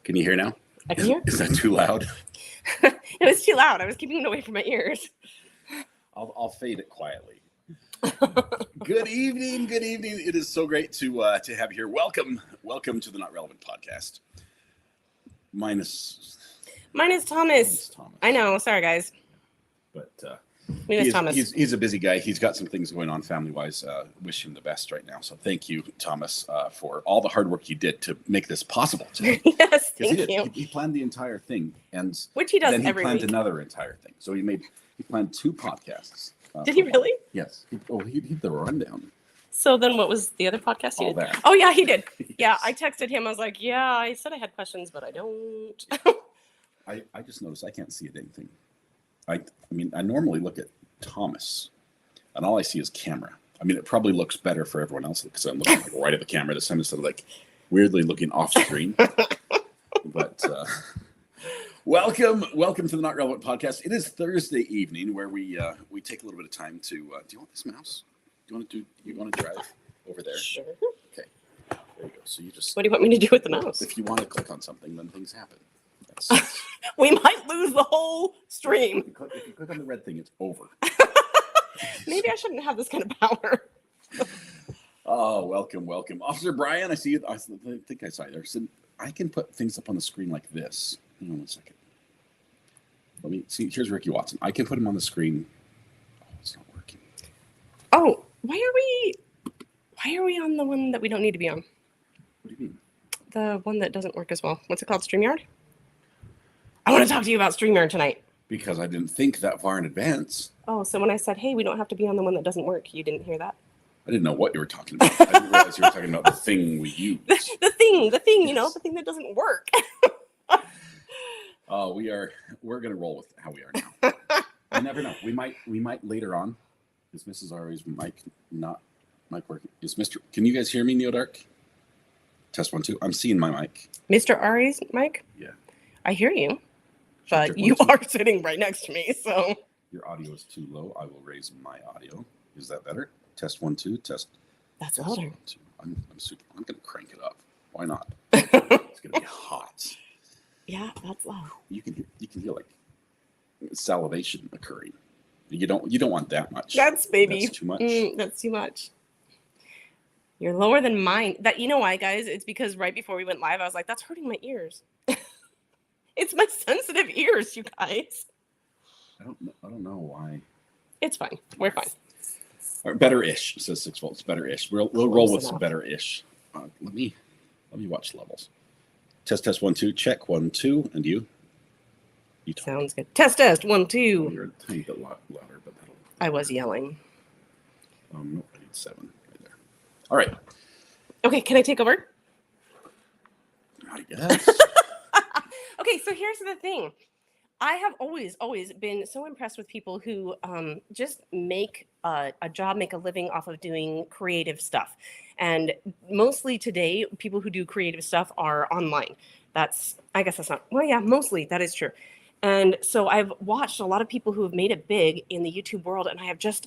Can you hear now? I can hear. Is that too loud? It was too loud. I was keeping it away from my ears. I'll fade it quietly. Good evening. Good evening. It is so great to have you here. Welcome to the Not Relevant podcast. Mine is Thomas. I know. Sorry, guys. But we miss Thomas. He's a busy guy. He's got some things going on family-wise. Wish him the best right now. So thank you, Thomas, for all the hard work you did to make this possible today. Yes, thank you. He planned the entire thing, and which he does then every week. He planned another entire thing. So he planned 2 podcasts. Did he really? Yes. He did the rundown. So then what was the other podcast you did? That. Oh, yeah, he did. Yes. Yeah, I texted him. I was like, yeah, I said I had questions, but I don't. I just noticed I can't see anything. I mean, I normally look at Thomas, and all I see is camera. I mean, it probably looks better for everyone else because I'm looking like right at the camera this time instead of like weirdly looking off screen. But welcome to the Not Relevant podcast. It is Thursday evening where we take a little bit of time to. Do you want this mouse? You want to drive over there? Sure. Okay. There you go. So you just. What do you want me to do with the mouse? If you want to click on something, then things happen. We might lose the whole stream. If you click on the red thing, it's over. Maybe I shouldn't have this kind of power. Oh, welcome. Officer Brian, I see you. I think I saw you there. So I can put things up on the screen like this. Hang on 1 second. Let me see. Here's Ricky Watson. I can put him on the screen. Oh, it's not working. Oh, why are we on the one that we don't need to be on? What do you mean? The one that doesn't work as well. What's it called? StreamYard? I want to talk to you about StreamYard tonight. Because I didn't think that far in advance. Oh, so when I said, hey, we don't have to be on the one that doesn't work, you didn't hear that? I didn't know what you were talking about. I didn't realize you were talking about the thing we use. the thing, yes. You know, the thing that doesn't work. Oh, we're going to roll with how we are now. I never know. We might later on. Is Mrs. Ari's mic working? Is can you guys hear me, Neo Dark? Test 1 2. I'm seeing my mic. Mr. Ari's mic? Yeah. I hear you. But you are sitting right next to me, so. Your audio is too low. I will raise my audio. Is that better? Test 1 2. Test. That's louder. 1 2. I'm going to crank it up. Why not? It's going to be hot. Yeah, that's loud. You can hear like salivation occurring. You don't want that much. That's too much. That's too much. You're lower than mine. That, you know why, guys? It's because right before we went live, I was like, that's hurting my ears. It's my sensitive ears, you guys. I don't know why. It's fine. We're fine. Or better-ish, says 6 volts. Better-ish. We'll roll with some better-ish. Let me watch levels. Test 1 2. Check 1 2. And you? Sounds good. Test 1 2. Oh, you're a tiny bit louder, but that'll. I was yelling. No, I need 7 right there. All right. Okay, can I take over? I guess. Okay, so here's the thing. I have always been so impressed with people who just make a job, make a living off of doing creative stuff. And mostly today, people who do creative stuff are online. I guess that's not, well, yeah, mostly that is true. And so I've watched a lot of people who have made it big in the YouTube world, and I have just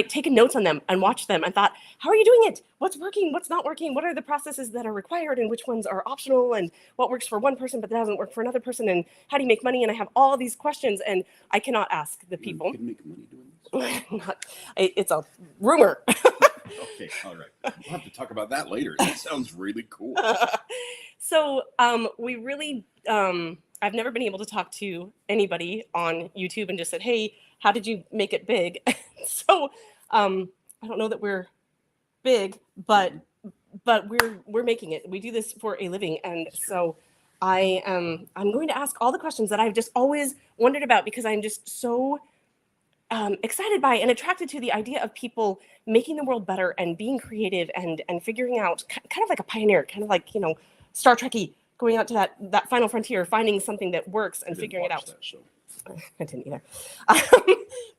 taken notes on them and watched them and thought, how are you doing it? What's working? What's not working? What are the processes that are required and which ones are optional, and what works for one person but doesn't work for another person, and how do you make money? And I have all these questions, and I cannot ask the people. You can make money doing this? It's a rumor. Okay, all right. We'll have to talk about that later. That sounds really cool. So we really, I've never been able to talk to anybody on YouTube and just said, hey, how did you make it big? So I don't know that we're big, but we're making it. We do this for a living. And so I'm going to ask all the questions that I've just always wondered about, because I'm just so excited by and attracted to the idea of people making the world better and being creative and figuring out, kind of like a pioneer, kind of like, Star Trek-y, going out to that final frontier, finding something that works and figuring it out. That show. I didn't either.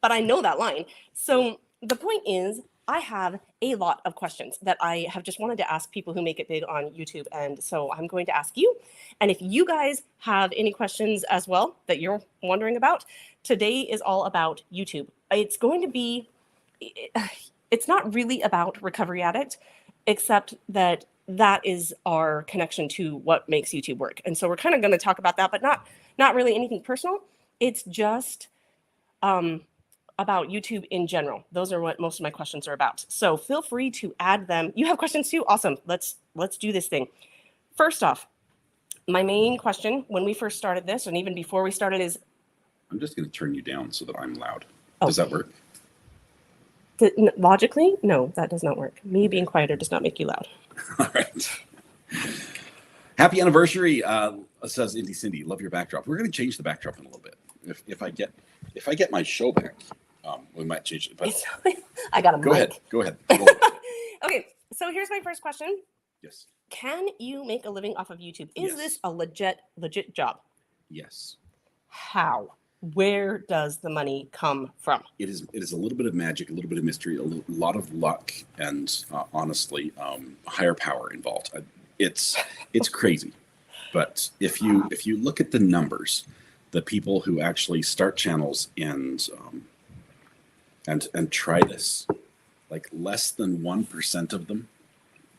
But I know that line. So the point is, I have a lot of questions that I have just wanted to ask people who make it big on YouTube. And so I'm going to ask you. And if you guys have any questions as well that you're wondering about, today is all about YouTube. It's going to be, it's not really about Recovery Addict, except that that is our connection to what makes YouTube work. And so we're kind of going to talk about that, but not really anything personal. It's just about YouTube in general. Those are what most of my questions are about. So feel free to add them. You have questions too? Awesome. Let's do this thing. First off, my main question when we first started this, and even before we started, is I'm just going to turn you down so that I'm loud. Oh. Does that work? Logically, no, that does not work. Me being quieter does not make you loud. All right. Happy anniversary, says Indy Cindy. Love your backdrop. We're going to change the backdrop in a little bit. If I get my show back, we might change it. But I got a go mic. ahead. Go ahead. Okay, so here's my first question. Yes. Can you make a living off of YouTube? Is Yes. this a legit job? Yes. How? Where does the money come from? It is a little bit of magic, a little bit of mystery, a lot of luck, and honestly, higher power involved. It's crazy, but if you look at the numbers, the people who actually start channels and try this, like less than 1% of them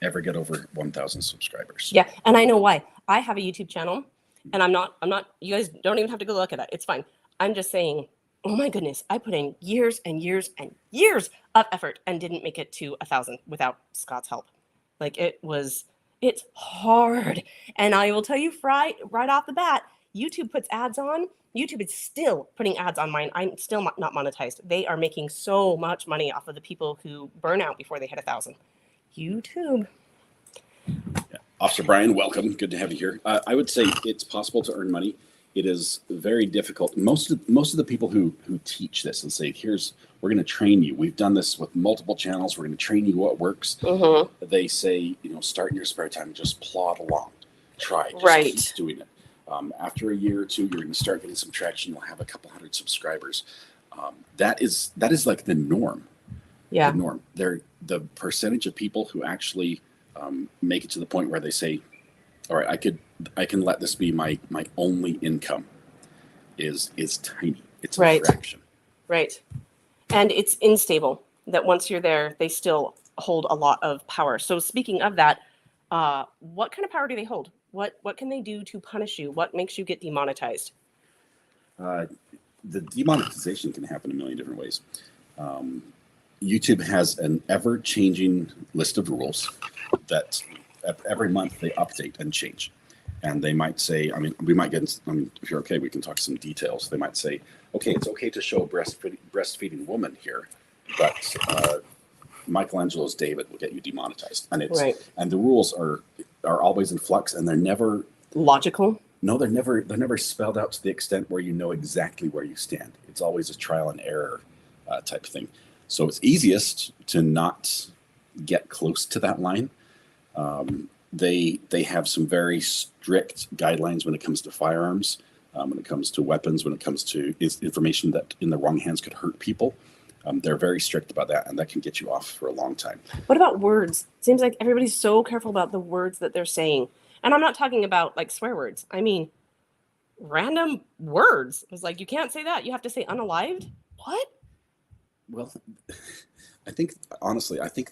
ever get over 1,000 subscribers. Yeah, and I know why. I have a YouTube channel, and I'm not. You guys don't even have to go look at it. It's fine. I'm just saying, oh my goodness, I put in years and years and years of effort and didn't make it to 1,000 without Scott's help. Like it's hard. And I will tell you right off the bat, YouTube puts ads on. YouTube is still putting ads on mine. I'm still not monetized. They are making so much money off of the people who burn out before they hit 1,000. YouTube. Yeah. Officer Brian, welcome. Good to have you here. I would say it's possible to earn money. It is very difficult. Most of the people who teach this and say, we're going to train you. We've done this with multiple channels. We're going to train you what works. Mm-hmm. They say, start in your spare time and just plod along. Try. Just keep doing it. After a year or two, you're going to start getting some traction. You'll have a couple hundred subscribers. That is like the norm. Yeah. The norm. The percentage of people who actually make it to the point where they say, all right, I can let this be my only income is tiny. It's a fraction. Right. And it's unstable that once you're there, they still hold a lot of power. So speaking of that, what kind of power do they hold? What can they do to punish you? What makes you get demonetized? The demonetization can happen a million different ways. YouTube has an ever-changing list of rules that every month they update and change. And they might say, we might get, if you're okay, we can talk some details. They might say, okay, it's okay to show a breastfeeding woman here, but Michelangelo's David will get you demonetized. And and the rules are always in flux, and they're never logical. No, they're never spelled out to the extent where you know exactly where you stand. It's always a trial and error type of thing. So it's easiest to not get close to that line. They have some very strict guidelines when it comes to firearms, when it comes to weapons, when it comes to information that in the wrong hands could hurt people. They're very strict about that, and that can get you off for a long time. What about words? It seems like everybody's so careful about the words that they're saying. And I'm not talking about like swear words. I mean, random words. It's like, you can't say that. You have to say unalived. What? Well, I think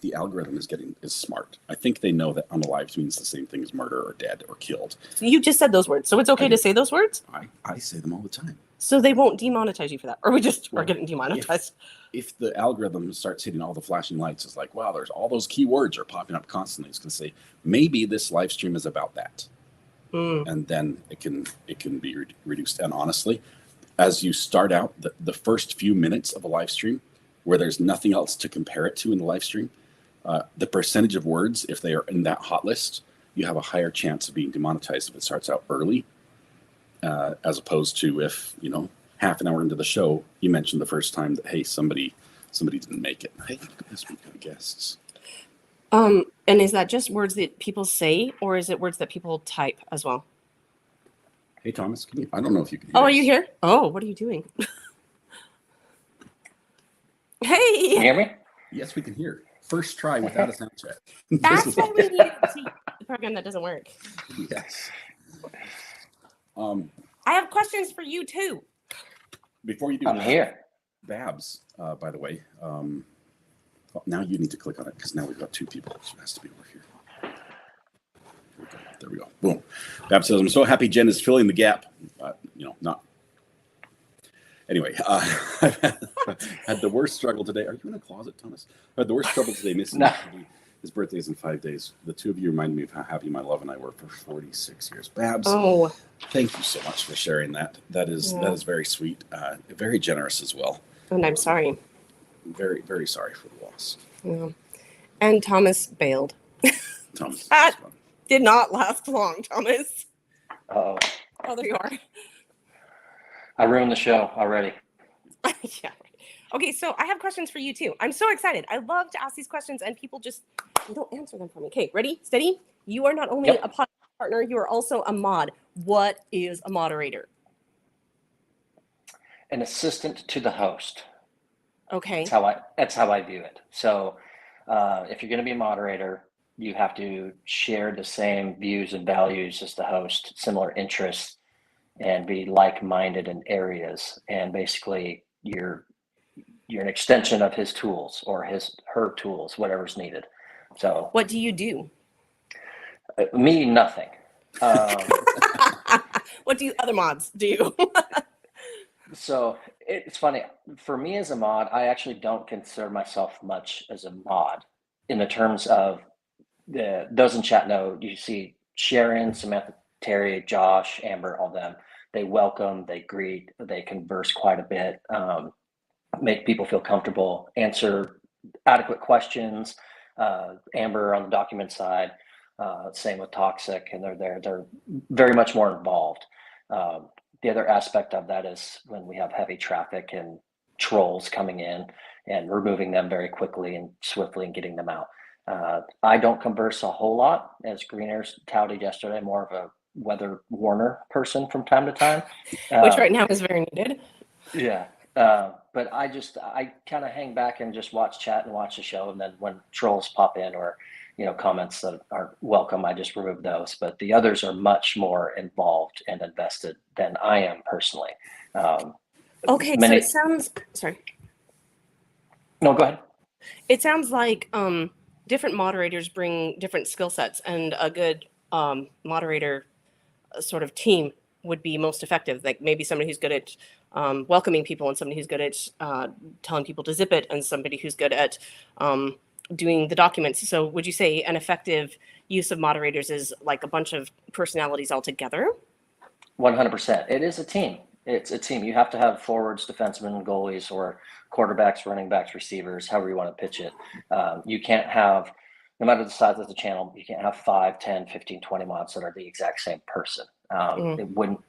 the algorithm is smart. I think they know that unalived means the same thing as murder or dead or killed. You just said those words, so it's okay to say those words? I say them all the time. So they won't demonetize you for that, or we just are getting demonetized? If the algorithm starts hitting all the flashing lights, it's like, wow, there's all those keywords are popping up constantly. It's going to say, maybe this live stream is about that. And then it can be reduced. And honestly, as you start out, the first few minutes of a live stream, where there's nothing else to compare it to in the live stream, the percentage of words, if they are in that hot list, you have a higher chance of being demonetized if it starts out early, as opposed to if, half an hour into the show, you mentioned the first time that, hey, somebody didn't make it. Hey, look at this, we've got guests. And is that just words that people say, or is it words that people type as well? Hey, Thomas, I don't know if you can hear Oh, us. are you here? Oh, what are you doing? Hey! Can you hear me? Yes, we can hear. First try without a sound check. That's why we need to see the program that doesn't work. Yes. I have questions for you too. Before you do, I'm here. Babs, by the way, now you need to click on it because now we've got two people. So it has to be over here. There we go. Boom. Bab says, I'm so happy Jen is filling the gap. Not. Anyway, I've had the worst struggle today. Are you in a closet, Thomas? I had the worst trouble today missing his birthday is in 5 days. The two of you remind me of how happy my love and I were for 46 years. Babs, thank you so much for sharing that. That is very sweet, very generous as well. And I'm sorry. Very, very sorry for the loss. Yeah. And Thomas bailed. Thomas. That did not last long, Thomas. Uh-oh. Oh, there you are. I ruined the show already. Yeah. Okay, so I have questions for you too. I'm so excited. I love to ask these questions and people just don't answer them for me. Okay, ready? Steady? You are not only a podcast partner, you are also a mod. What is a moderator? An assistant to the host. Okay. That's how I view it. So if you're going to be a moderator, you have to share the same views and values as the host, similar interests, and be like-minded in areas. And basically, you're an extension of his tools or her tools, whatever's needed. So what do you do? Me, nothing. What do other mods do? So it's funny. For me as a mod, I actually don't consider myself much as a mod in the terms of those in chat know. You see Sharon, Samantha, Terry, Josh, Amber, all them. They welcome, they greet, they converse quite a bit, make people feel comfortable, answer adequate questions. Amber on the document side, same with Toxic, and they're very much more involved. The other aspect of that is when we have heavy traffic and trolls coming in and removing them very quickly and swiftly and getting them out. I don't converse a whole lot, as Greeners touted yesterday, more of a weather warner person from time to time. Which right now is very needed. Yeah. But I kind of hang back and just watch chat and watch the show. And then when trolls pop in or, comments that aren't welcome, I just remove those. But the others are much more involved and invested than I am personally. Okay. So it sounds, sorry. No, go ahead. It sounds like different moderators bring different skill sets, and a good moderator sort of team would be most effective. Like maybe somebody who's good at welcoming people, and somebody who's good at telling people to zip it, and somebody who's good at doing the documents. So would you say an effective use of moderators is like a bunch of personalities all together? 100%. It is a team. It's a team. You have to have forwards, defensemen, goalies, or quarterbacks, running backs, receivers, however you want to pitch it. You can't have, no matter the size of the channel, you can't have 5, 10, 15, 20 mods that are the exact same person.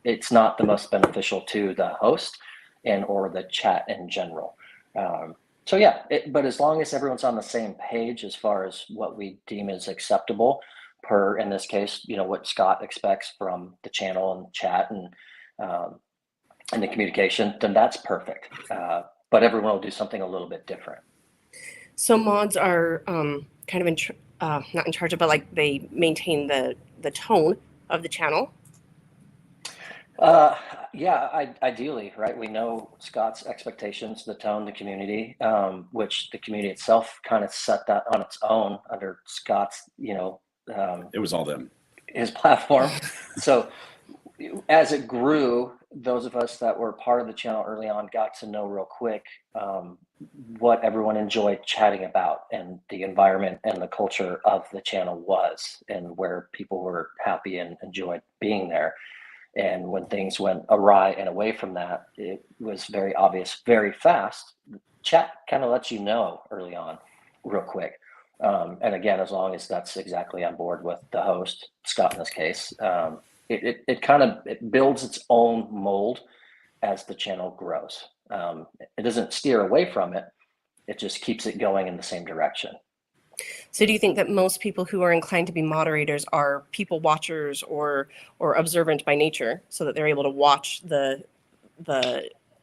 It's not the most beneficial to the host or the chat in general. But as long as everyone's on the same page as far as what we deem as acceptable per, in this case, what Scott expects from the channel and chat and the communication, then that's perfect. But everyone will do something a little bit different. So mods are kind of not in charge of, but like they maintain the tone of the channel. Ideally, right? We know Scott's expectations, the tone, the community, which the community itself kind of set that on its own under Scott's, it was all them. His platform. So as it grew, those of us that were part of the channel early on got to know real quick what everyone enjoyed chatting about, and the environment and the culture of the channel was, and where people were happy and enjoyed being there. And when things went awry and away from that, it was very obvious, very fast. Chat kind of lets you know early on, real quick. And again, as long as that's exactly on board with the host, Scott in this case, it builds its own mold as the channel grows. It doesn't steer away from it. It just keeps it going in the same direction. So do you think that most people who are inclined to be moderators are people watchers or observant by nature, so that they're able to watch the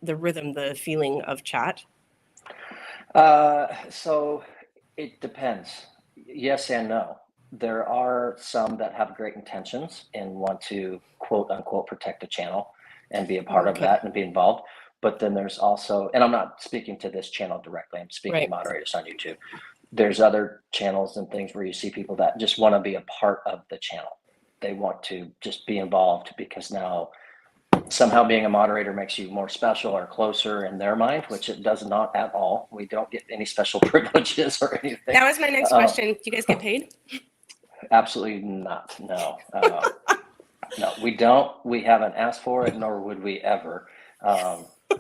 rhythm, the feeling of chat? So it depends. Yes and no. There are some that have great intentions and want to quote unquote protect the channel and be a part of that and be involved. But then there's also, and I'm not speaking to this channel directly, I'm speaking to moderators on YouTube. There's other channels and things where you see people that just want to be a part of the channel. they want to just be involved because now somehow being a moderator makes you more special or closer in their mind, which it does not at all. We don't get any special privileges or anything. That was my next question. Do you guys get paid? Absolutely not. No. No, we don't. We haven't asked for it, nor would we ever.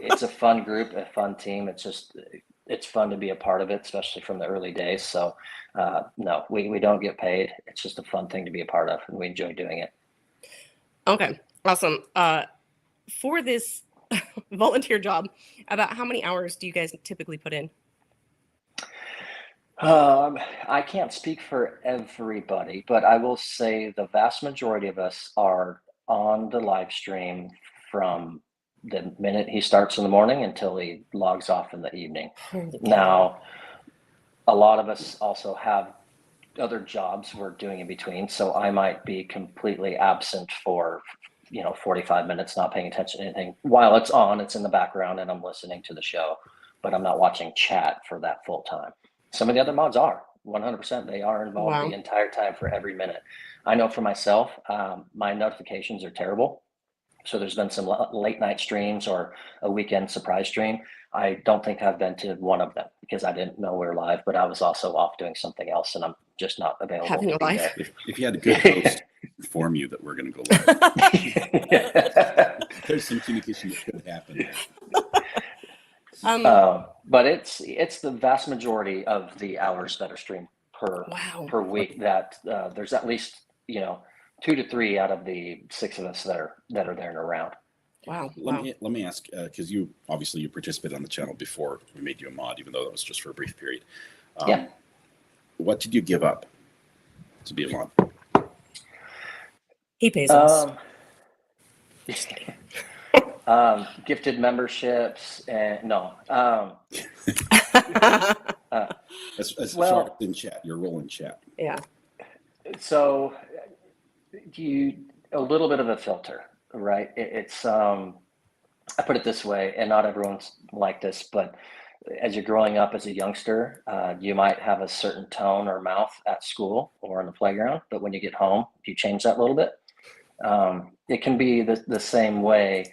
It's a fun group, a fun team. It's fun to be a part of it, especially from the early days. So no, we don't get paid. It's just a fun thing to be a part of, and we enjoy doing it. Okay, awesome. For this volunteer job, about how many hours do you guys typically put in? I can't speak for everybody, but I will say the vast majority of us are on the live stream from the minute he starts in the morning until he logs off in the evening. Holy cow. Now, a lot of us also have other jobs we're doing in between, so I might be completely absent for 45 minutes, not paying attention to anything. While it's on, it's in the background and I'm listening to the show, but I'm not watching chat for that full time. Some of the other mods are 100%. They are involved Wow. the entire time for every minute. I know for myself, my notifications are terrible. So there's been some late night streams or a weekend surprise stream. I don't think I've been to one of them because I didn't know we were live, but I was also off doing something else and I'm just not available. Having a life. If you had a good host inform you that we're going to go live, there's some communication that could happen. But it's the vast majority of the hours that are streamed per week that there's at least 2 to 3 out of the 6 of us that are there and around. Wow. Let me ask, because you participated on the channel before we made you a mod, even though that was just for a brief period. Yeah. What did you give up to be a mod? He pays us. Just kidding. Gifted memberships and no. As well, in chat, your role in chat. Yeah. So a little bit of a filter, right? It's I put it this way, and not everyone's like this, but as you're growing up as a youngster, you might have a certain tone or mouth at school or on the playground, but when you get home, you change that a little bit. It can be the same way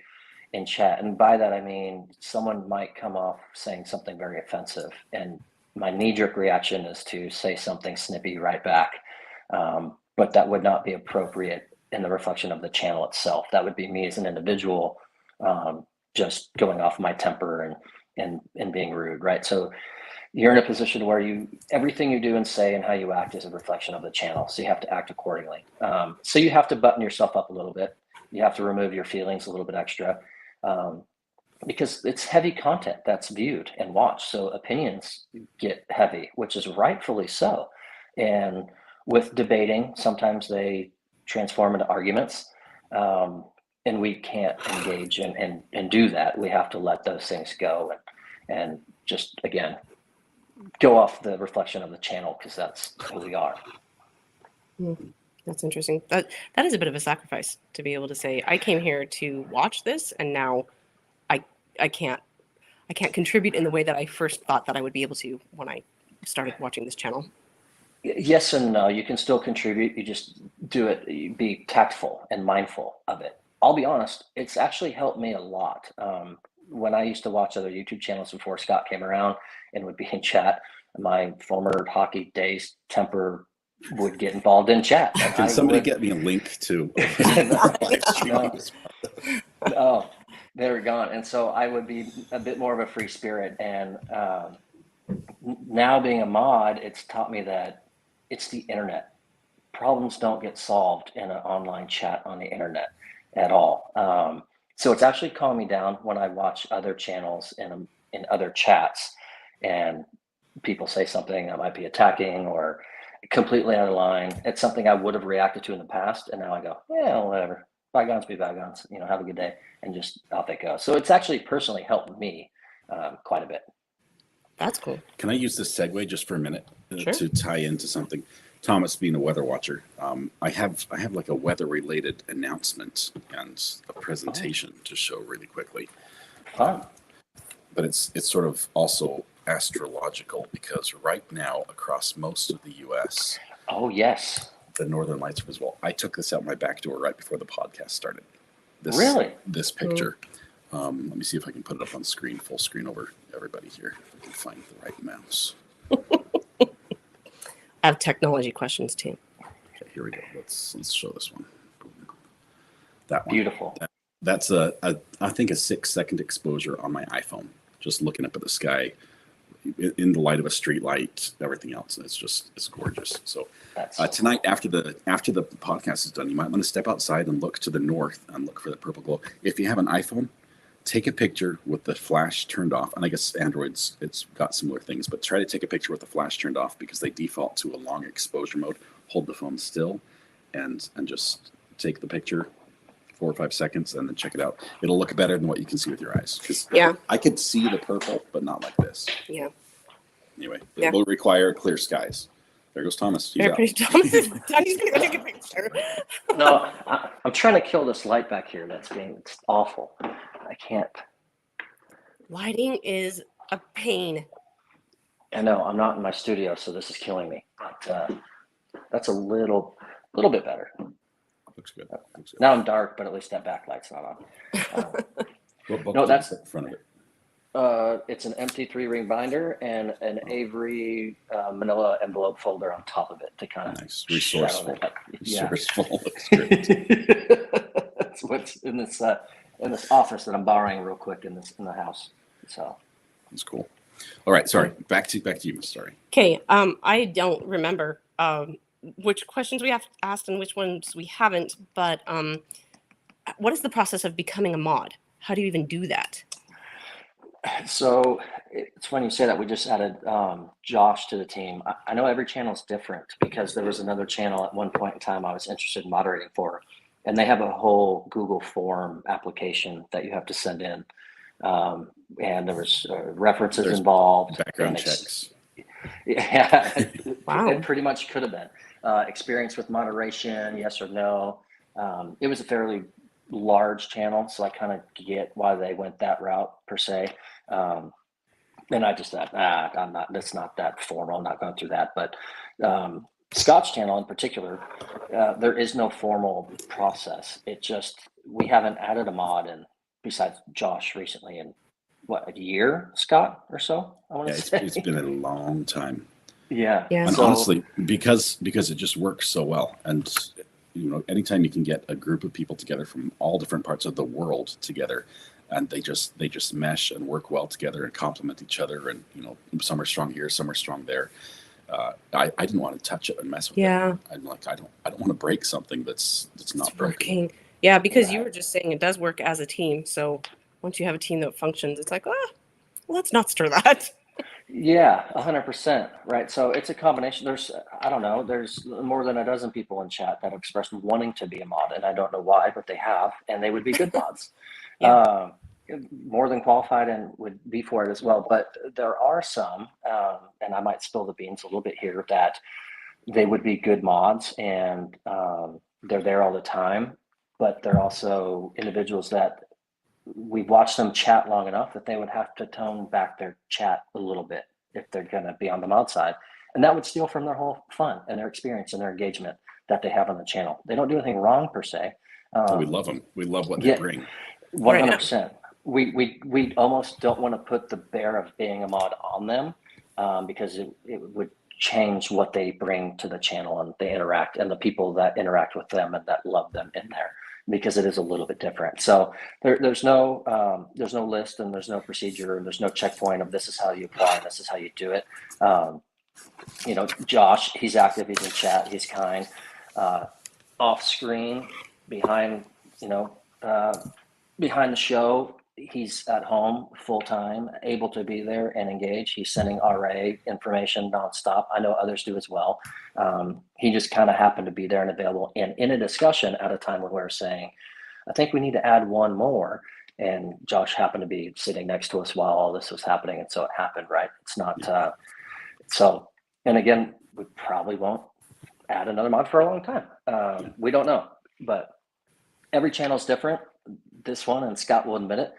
in chat. And by that, I mean, someone might come off saying something very offensive. And my knee-jerk reaction is to say something snippy right back. But that would not be appropriate in the reflection of the channel itself. That would be me as an individual, just going off my temper and being rude, right? So you're in a position where everything you do and say and how you act is a reflection of the channel. So you have to act accordingly. So you have to button yourself up a little bit. You have to remove your feelings a little bit extra, because it's heavy content that's viewed and watched. So opinions get heavy, which is rightfully so. And with debating, sometimes they transform into arguments, and we can't engage and do that. We have to let those things go and just, again, go off the reflection of the channel, because that's who we are. That's interesting. That is a bit of a sacrifice to be able to say, I came here to watch this, and now I can't contribute in the way that I first thought that I would be able to when I started watching this channel. Yes and no. You can still contribute. You just do it. You be tactful and mindful of it. I'll be honest, it's actually helped me a lot. When I used to watch other YouTube channels before Scott came around and would be in chat, my former hockey days temper would get involved in chat. Can somebody get me a link to No, they're gone. And so I would be a bit more of a free spirit. And now being a mod, it's taught me that it's the internet. Problems don't get solved in an online chat on the internet at all. So it's actually calmed me down when I watch other channels in other chats and people say something that might be attacking or completely out of line. It's something I would have reacted to in the past, and now I go, yeah, whatever. Bygones be bygones. Have a good day, and just off it goes. So it's actually personally helped me quite a bit. That's cool. Can I use this segue just for a minute Sure. to tie into something? Thomas, being a weather watcher, I have like a weather-related announcement and a presentation to show really quickly. Fun. But it's sort of also astrological, because right now across most of the U.S. Oh yes. the Northern Lights are visible. I took this out my back door right before the podcast started. Really? This picture. Let me see if I can put it up on screen, full screen over everybody here. If I can find the right mouse. I have technology questions too. Okay, here we go. Let's show this one. That one. Beautiful. That's I think a 6-second exposure on my iPhone. Just looking up at the sky in the light of a street light, everything else. It's gorgeous. So tonight after the podcast is done, you might want to step outside and look to the north and look for the purple glow. If you have an iPhone, take a picture with the flash turned off. And I guess Androids, it's got similar things, but try to take a picture with the flash turned off because they default to a long exposure mode. Hold the phone still and just take the picture 4 or 5 seconds and then check it out. It'll look better than what you can see with your eyes. Because I could see the purple, but not like this. Yeah. Anyway, it will require clear skies. There goes Thomas. He's out. Thomas is done. He's going to go take a picture. No, I'm trying to kill this light back here. It's awful. I can't. Lighting is a pain. I know. I'm not in my studio, so this is killing me. But that's a little bit better. Looks good. Now I'm dark, but at least that backlight's not on. No, that's the front of it. It's an empty 3-ring binder and an Avery manila envelope folder on top of it to kind of nice, resourceful. Resourceful. That's great. That's what's in this office that I'm borrowing real quick in the house. So that's cool. All right, sorry. Back to you, Miss Starry. Okay. I don't remember which questions we have asked and which ones we haven't. But what is the process of becoming a mod? How do you even do that? So it's funny you say that. We just added Josh to the team. I know every channel is different because there was another channel at one point in time I was interested in moderating for, and they have a whole Google form application that you have to send in, and there was references involved, background checks. Yeah, wow. It pretty much could have been experience with moderation, yes or no. It was a fairly large channel, so I kind of get why they went that route per se. And I just thought, that's not that formal. I'm not going through that. But Scott's channel in particular, there is no formal process. We haven't added a mod in, besides Josh recently, in what, a year, Scott, or so? I want to say it's been a long time. Yeah. And honestly, because it just works so well, and anytime you can get a group of people together from all different parts of the world together, and they just mesh and work well together and complement each other, and some are strong here, some are strong there. I didn't want to touch it and mess with it. I'm like, I don't want to break something that's not broken. Yeah, because you were just saying it does work as a team. So once you have a team that functions, it's like, let's not stir that. Yeah, 100%. Right. So it's a combination. There's more than a dozen people in chat that have expressed wanting to be a mod, and I don't know why, but they have, and they would be good mods. More than qualified and would be for it as well. But there are some, and I might spill the beans a little bit here, that they would be good mods and they're there all the time, but they're also individuals that we've watched them chat long enough that they would have to tone back their chat a little bit if they're going to be on the mod side. And that would steal from their whole fun and their experience and their engagement that they have on the channel. They don't do anything wrong per se. We love them. We love what they bring. 100%. We almost don't want to put the bear of being a mod on them because it would change what they bring to the channel and they interact and the people that interact with them and that love them in there, because it is a little bit different. So there's no list and there's no procedure and there's no checkpoint of this is how you apply and this is how you do it. Josh, he's active, he's in chat, he's kind. Off screen, behind the show, he's at home full time, able to be there and engage. He's sending RA information nonstop. I know others do as well. He just kind of happened to be there and available and in a discussion at a time when we were saying, I think we need to add one more. And Josh happened to be sitting next to us while all this was happening. And so it happened, right? It's not, and again, we probably won't add another mod for a long time. We don't know, but every channel is different. This one, and Scott will admit it,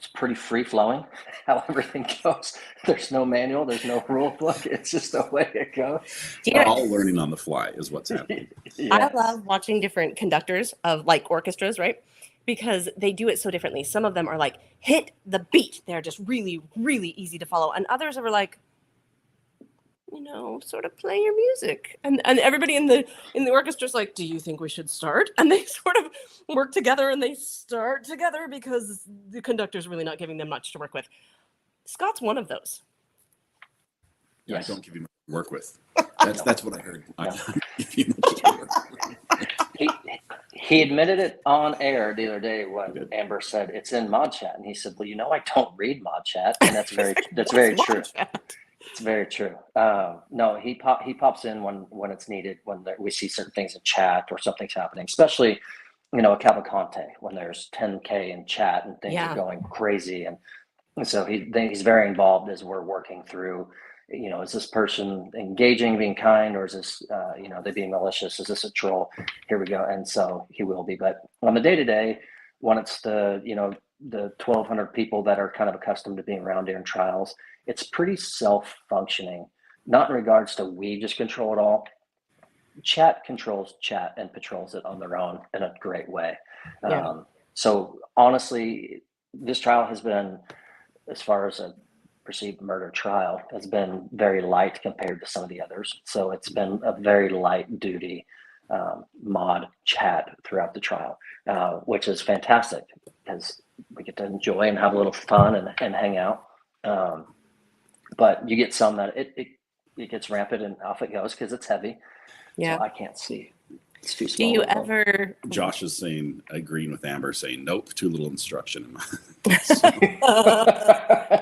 it's pretty free flowing how everything goes. There's no manual, there's no rule book. It's just the way it goes. Do you know, All learning on the fly is what's happening. I love watching different conductors of like orchestras, right? Because they do it so differently. Some of them are like, hit the beat. They're just really, really easy to follow. And others are like, sort of play your music. And everybody in the orchestra is like, do you think we should start? And they sort of work together and they start together because the conductor's really not giving them much to work with. Scott's one of those. Yes. I don't give you much to work with. That's what I heard. No. No. He admitted it on air the other day when Amber said it's in mod chat, and he said, well, I don't read mod chat, and that's very true. It's very true. No, he pops in when it's needed, when we see certain things in chat or something's happening, especially a Cavalcante, when there's 10K in chat and things are going crazy, and so he's very involved as we're working through. Is this person engaging, being kind, or is this, they being malicious? Is this a troll? Here we go. And so he will be. But on the day-to-day, when it's the 1,200 people that are kind of accustomed to being around during trials, it's pretty self-functioning, not in regards to we just control it all. Chat controls chat and patrols it on their own in a great way. Yeah. So honestly, this trial has been, as far as a perceived murder trial, has been very light compared to some of the others. So it's been a very light duty mod chat throughout the trial, which is fantastic because we get to enjoy and have a little fun and hang out. But you get some that it gets rampant and off it goes because it's heavy. Yeah. So I can't see. It's too small. Do you ever? Josh is agreeing with Amber, saying, nope, too little instruction.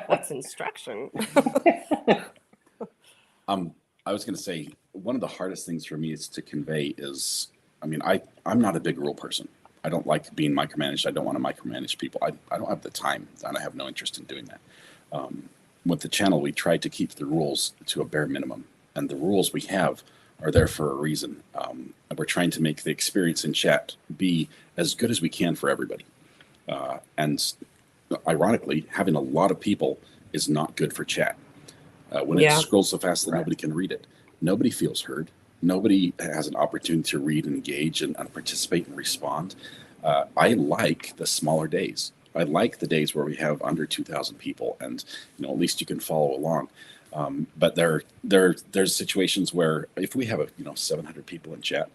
What's instruction? I was going to say, one of the hardest things for me is to convey is, I'm not a big rule person. I don't like being micromanaged. I don't want to micromanage people. I don't have the time, and I have no interest in doing that. With the channel, we try to keep the rules to a bare minimum, and the rules we have are there for a reason. And we're trying to make the experience in chat be as good as we can for everybody. And ironically, having a lot of people is not good for chat. When it scrolls so fast that nobody can read it, nobody feels heard. Nobody has an opportunity to read and engage and participate and respond. I like the smaller days. I like the days where we have under 2,000 people, and at least you can follow along. But there's situations where if we have 700 people in chat,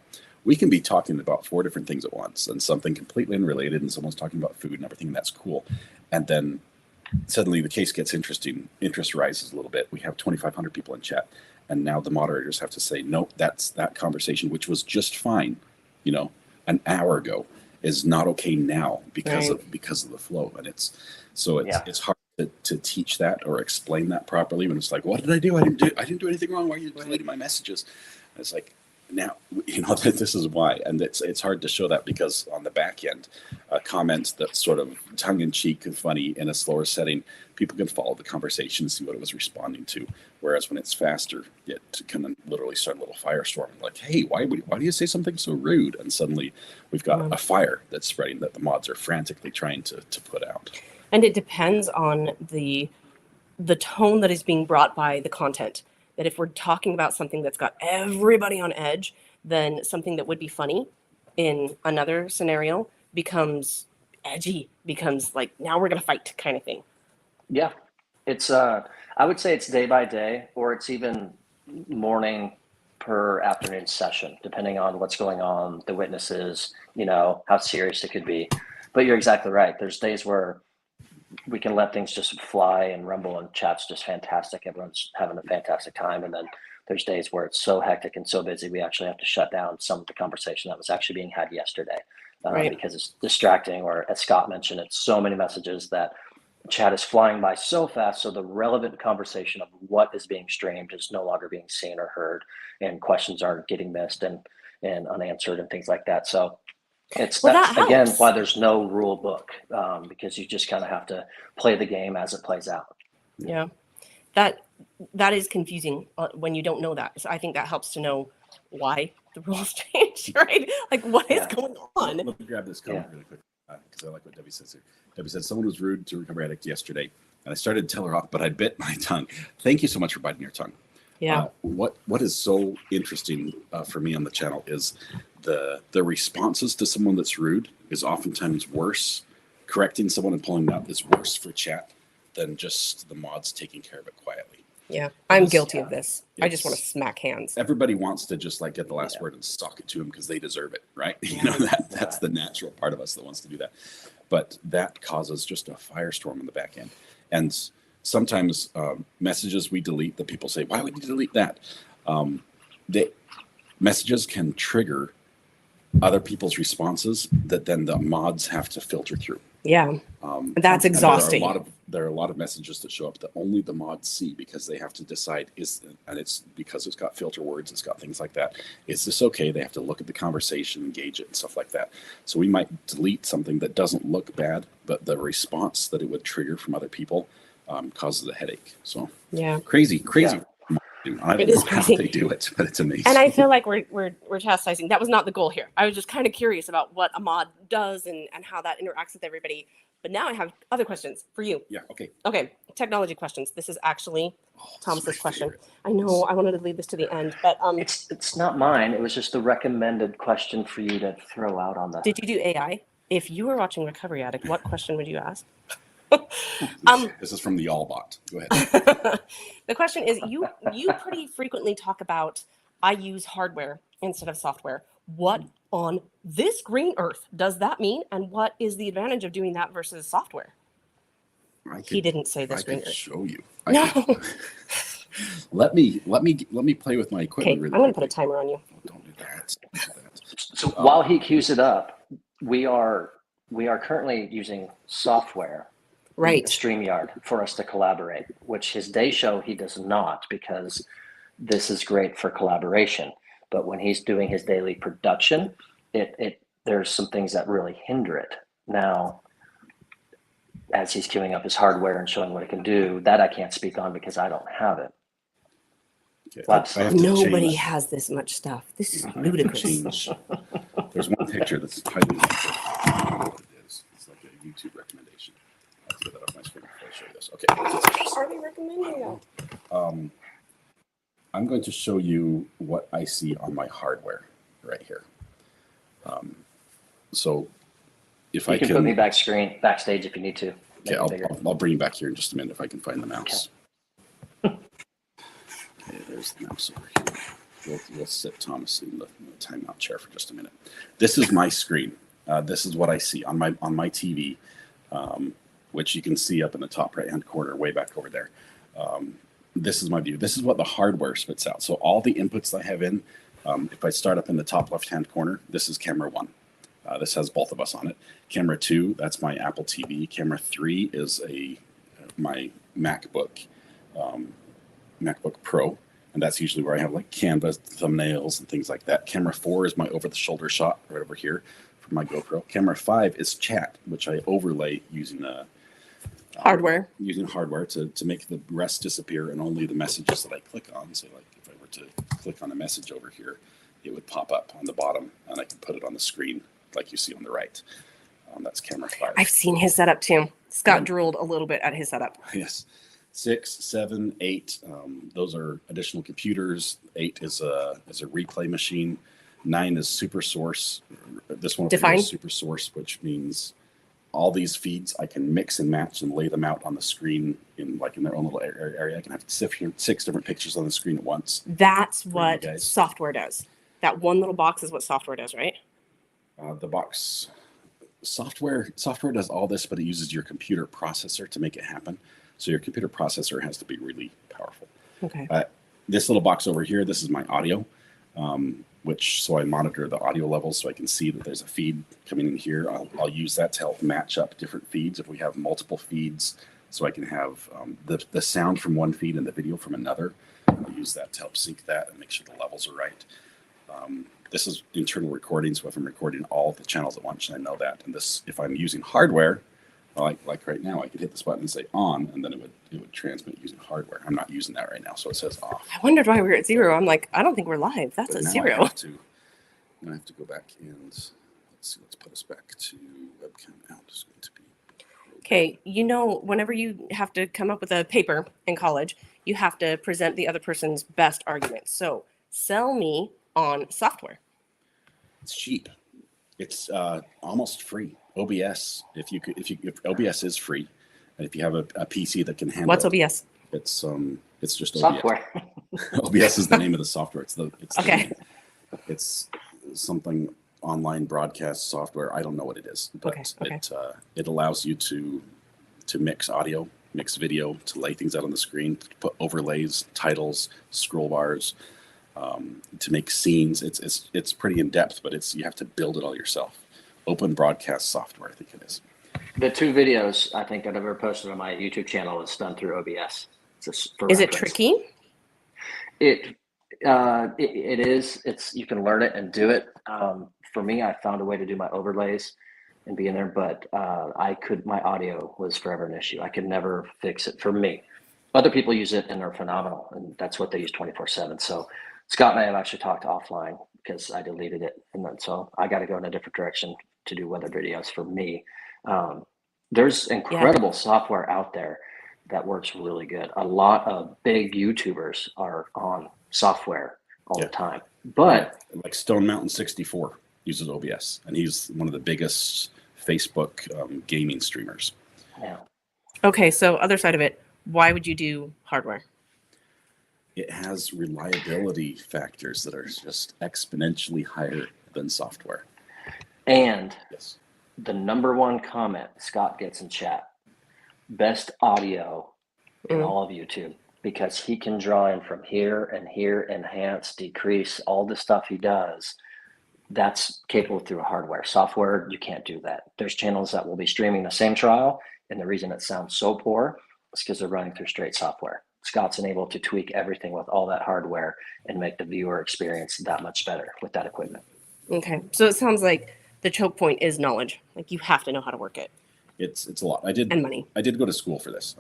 we can be talking about 4 different things at once and something completely unrelated, and someone's talking about food and everything, and that's cool. And then suddenly the case gets interesting, interest rises a little bit. We have 2,500 people in chat, and now the moderators have to say, nope, that conversation, which was just fine, an hour ago, is not okay now because of the flow. And it's hard to teach that or explain that properly when it's like, what did I do? I didn't do anything wrong. Why are you deleting my messages? And it's like, now this is why. And it's hard to show that because on the back end, comments that sort of tongue-in-cheek and funny in a slower setting, people can follow the conversation and see what it was responding to. Whereas when it's faster, it can literally start a little firestorm. Like, hey, why do you say something so rude? And suddenly we've got a fire that's spreading that the mods are frantically trying to put out. And it depends on the tone that is being brought by the content. That if we're talking about something that's got everybody on edge, then something that would be funny in another scenario becomes edgy, becomes like, now we're going to fight kind of thing. Yeah. It's, I would say it's day by day, or it's even morning per afternoon session, depending on what's going on, the witnesses, how serious it could be. But you're exactly right. There's days where we can let things just fly and rumble, and chat's just fantastic. Everyone's having a fantastic time. And then there's days where it's so hectic and so busy, we actually have to shut down some of the conversation that was actually being had yesterday because it's distracting. Or as Scott mentioned, it's so many messages that chat is flying by so fast. So the relevant conversation of what is being streamed is no longer being seen or heard, and questions are getting missed and unanswered and things like that. So that's again why there's no rule book, because you just kind of have to play the game as it plays out. Yeah, that is confusing when you don't know that. So I think that helps to know why the rules change, right? Like what is going on? Let me grab this comment really quick. because I like what Debbie says here. Debbie said someone was rude to a recovery addict yesterday, and I started to tell her off, but I bit my tongue. Thank you so much for biting your tongue. Yeah. What is so interesting for me on the channel is the responses to someone that's rude is oftentimes worse. Correcting someone and pulling them out is worse for chat than just the mods taking care of it quietly. Yeah, I'm guilty of this. I just want to smack hands. Everybody wants to just like get the last word and sock it to them because they deserve it, right? You know, that's the natural part of us that wants to do that. But that causes just a firestorm in the back end. And sometimes messages we delete that people say, why would you delete that? Messages can trigger other people's responses that then the mods have to filter through. Yeah, that's exhausting. There are a lot of messages that show up that only the mods see because they have to decide and it's because it's got filter words, it's got things like that. Is this okay? They have to look at the conversation, engage it, and stuff like that. So we might delete something that doesn't look bad, but the response that it would trigger from other people causes a headache. So yeah, crazy. Yeah. I don't know how they do it, but it's amazing. And I feel like we're chastising. That was not the goal here. I was just kind of curious about what a mod does and how that interacts with everybody. But now I have other questions for you. Yeah. Okay. Okay. Technology questions. This is actually Thomas's question. I know I wanted to leave this to the end, but it's not mine. It was just the recommended question for you to throw out on the. Did you do AI? If you were watching Recovery Addict, what question would you ask? This is from the Allbot. Go ahead. The question is, you pretty frequently talk about I use hardware instead of software. What on this green earth does that mean, and what is the advantage of doing that versus software? He didn't say this green earth. I could show you. No. Let me play with my equipment. Okay, I'm going to put a timer on you. Oh, don't do that. So while he queues it up, we are currently using software. Right. StreamYard for us to collaborate, which his day show he does not, because this is great for collaboration. But when he's doing his daily production, there's some things that really hinder it. Now, as he's queuing up his hardware and showing what it can do, that I can't speak on because I don't have it. Okay. Nobody has this much stuff. This is ludicrous. There's one picture that's highly helpful. It's like a YouTube recommendation. I'll put that up my screen before I show you this. Okay. Are we recommending that? I'm going to show you what I see on my hardware right here. So if I can put me backstage if you need to. Okay, I'll bring you back here in just a minute if I can find the mouse. Okay, there's the mouse over here. We'll sit Thomas in the timeout chair for just a minute. This is my screen. This is what I see on my TV, which you can see up in the top right-hand corner, way back over there. This is my view. This is what the hardware spits out. So all the inputs I have in, if I start up in the top left-hand corner, this is camera 1. This has both of us on it. Camera 2, that's my Apple TV. Camera 3 is my MacBook Pro, and that's usually where I have like Canva thumbnails and things like that. Camera 4 is my over-the-shoulder shot right over here for my GoPro. Camera 5 is chat, which I overlay using hardware. Using hardware to make the rest disappear and only the messages that I click on. So like if I were to click on a message over here, it would pop up on the bottom and I can put it on the screen like you see on the right. That's camera 5. I've seen his setup too. Scott drooled a little bit at his setup. Yes. 6, 7, 8. Those are additional computers. 8 is a replay machine. 9 is super source. This one is super source, which means all these feeds I can mix and match and lay them out on the screen in their own little area. I can have 6 different pictures on the screen at once. That's what software does. That one little box is what software does, right? The box software does all this, but it uses your computer processor to make it happen. So your computer processor has to be really powerful. Okay. This little box over here, this is my audio, so I monitor the audio levels so I can see that there's a feed coming in here. I'll use that to help match up different feeds if we have multiple feeds, so I can have the sound from one feed and the video from another. I'll use that to help sync that and make sure the levels are right. This is internal recording, so if I'm recording all the channels at once, I know that. And this, if I'm using hardware, like right now, I could hit this button and say on, and then it would transmit using hardware. I'm not using that right now, so it says off. I wondered why we were at 0. I'm like, I don't think we're live. That's a 0. I have to go back and let's see, let's put us back to webcam out is going to be. Okay, whenever you have to come up with a paper in college, you have to present the other person's best argument. So sell me on software. It's cheap. It's almost free. OBS, if OBS is free, and if you have a PC that can handle What's it, OBS? it's just Software. OBS. OBS is the name of the software. Okay. It's something online broadcast software. I don't know what it is, but Okay. it allows you to mix audio, mix video, to lay things out on the screen, to put overlays, titles, scroll bars, to make scenes. It's pretty in depth, but you have to build it all yourself. Open broadcast software, I think it is. The 2 videos I think I've ever posted on my YouTube channel is done through OBS. Is it tricky? It is. You can learn it and do it. For me, I found a way to do my overlays and be in there, but my audio was forever an issue. I could never fix it for me. Other people use it and they're phenomenal, and that's what they use 24/7. So Scott and I have actually talked offline because I deleted it, and then so I got to go in a different direction to do weather videos for me. There's incredible software out there that works really good. A lot of big YouTubers are on software all the time, but like Stone Mountain 64 uses OBS, and he's one of the biggest Facebook gaming streamers. Yeah. Okay, so other side of it, why would you do hardware? It has reliability factors that are just exponentially higher than software. And yes, the number 1 comment Scott gets in chat, best audio in all of YouTube, because he can draw in from here and here, enhance, decrease, all the stuff he does. That's capable through hardware. Software, you can't do that. There's channels that will be streaming the same trial, and the reason it sounds so poor is because they're running through straight software. Scott's able to tweak everything with all that hardware and make the viewer experience that much better with that equipment. Okay, so it sounds like the choke point is knowledge. Like you have to know how to work it. It's a lot. And money. I did go to school for this.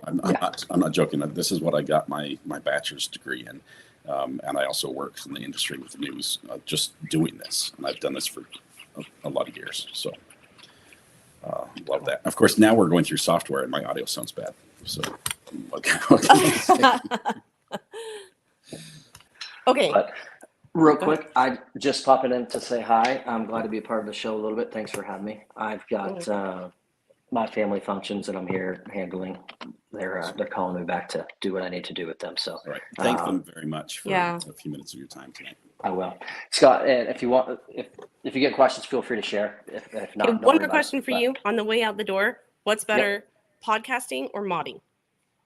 I'm not joking. This is what I got my bachelor's degree in. And I also worked in the industry with the news, just doing this. And I've done this for a lot of years. So love that. Of course, now we're going through software and my audio sounds bad. So what can I say? Okay. But real quick, I just popping in to say hi. I'm glad to be a part of the show a little bit. Thanks for having me. I've got my family functions that I'm here handling. They're calling me back to do what I need to do with them. So all right. Thank them very much for a few minutes of your time tonight. I will. Scott, and if you want, if you get questions, feel free to share. If not, one more question for you on the way out the door. What's better, podcasting or modding?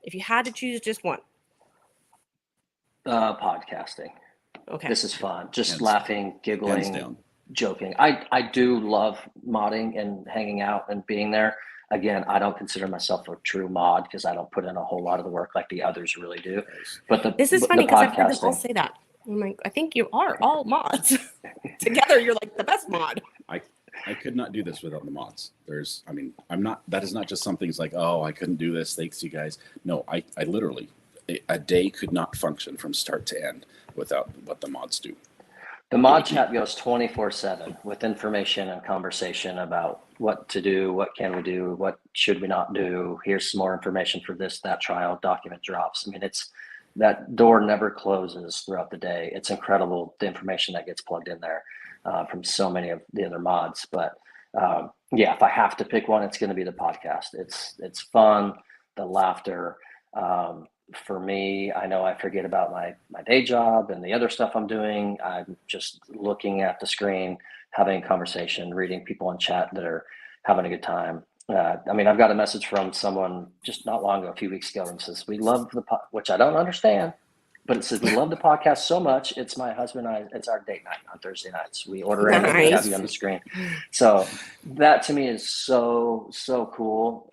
If you had to choose just one. Podcasting. Okay. This is fun. Just laughing, giggling, Hands down. joking. I do love modding and hanging out and being there. Again, I don't consider myself a true mod because I don't put in a whole lot of the work like the others really do. But this is funny because I've heard them all say that. I'm like, I think you are all mods. Together, you're like the best mod. I could not do this without the mods. That is not just something that's like, oh, I couldn't do this. Thanks, you guys. No, I literally, a day could not function from start to end without what the mods do. The mod chat goes 24/7 with information and conversation about what to do, what can we do, what should we not do. Here's some more information for this, that trial, document drops. I mean, that door never closes throughout the day. It's incredible the information that gets plugged in there from so many of the other mods. But if I have to pick one, it's going to be the podcast. It's fun, the laughter. For me, I know I forget about my day job and the other stuff I'm doing. I'm just looking at the screen, having a conversation, reading people in chat that are having a good time. I've got a message from someone just not long ago, a few weeks ago, and says, we love which I don't understand, but it says, we love the podcast so much. It's my husband and I, it's our date night on Thursday nights. We order in and we have you on the screen. So that to me is so, so cool.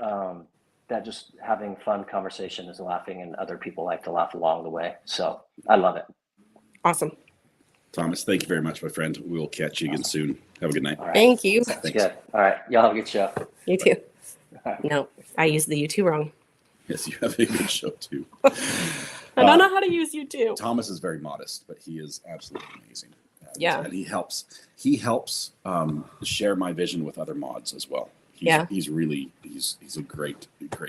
That just having fun conversation is laughing, and other people like to laugh along the way. So I love it. Awesome. Thomas, thank you very much, my friend. We will catch you again soon. Have a good night. All right. Thank you. That's good. All right. Y'all have a good show. You too. No, I used the U2 wrong. Yes, you have a good show too. I don't know how to use U2. Thomas is very modest, but he is absolutely amazing. Yeah. And he helps share my vision with other mods as well. He's a great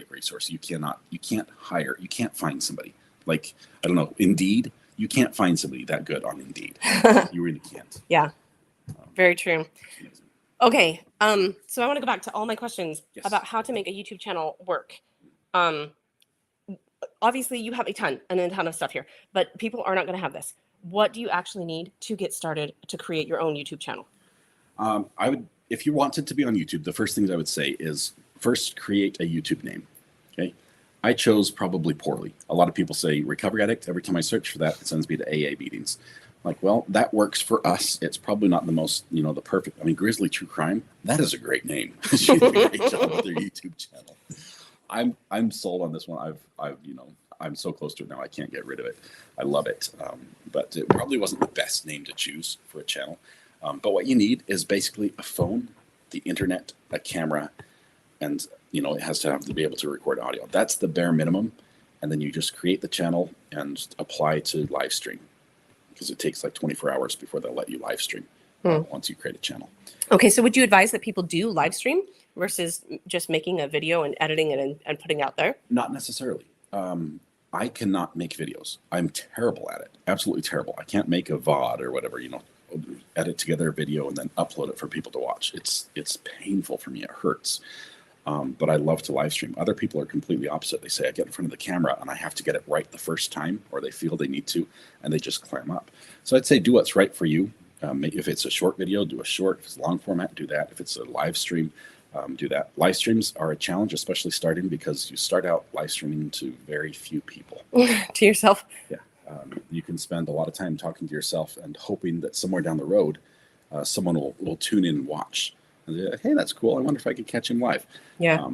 resource. You can't find somebody like, I don't know, Indeed. You can't find somebody that good on Indeed. You really can't. Yeah. Very true. Okay. So I want to go back to all my questions about how to make a YouTube channel work. Obviously you have a ton of stuff here, but people are not going to have this. What do you actually need to get started to create your own YouTube channel? I would, if you wanted to be on YouTube, the first things I would say is first create a YouTube name. Okay. I chose probably poorly. A lot of people say recovery addict. Every time I search for that, it sends me to AA meetings. Like, well, that works for us. It's probably not the most, the perfect. I mean, Grizzly True Crime, that is a great name. She did a great job with their YouTube channel. I'm sold on this one. I'm so close to it now. I can't get rid of it. I love it. But it probably wasn't the best name to choose for a channel. But what you need is basically a phone, the internet, a camera, and it has to be able to record audio. That's the bare minimum. And then you just create the channel and apply to live stream, because it takes like 24 hours before they'll let you live stream once you create a channel. Okay, so would you advise that people do live stream versus just making a video and editing it and putting it out there? Not necessarily. I cannot make videos. I'm terrible at it. Absolutely terrible. I can't make a VOD or whatever, edit together a video and then upload it for people to watch. It's painful for me. It hurts. But I love to live stream. Other people are completely opposite. They say I get in front of the camera and I have to get it right the first time, or they feel they need to, and they just clam up. So I'd say do what's right for you. If it's a short video, do a short. If it's long format, do that. If it's a live stream, do that. Live streams are a challenge, especially starting, because you start out live streaming to very few people. To yourself? Yeah. You can spend a lot of time talking to yourself and hoping that somewhere down the road, someone will tune in and watch. And they're like, hey, that's cool. I wonder if I could catch him live. Yeah.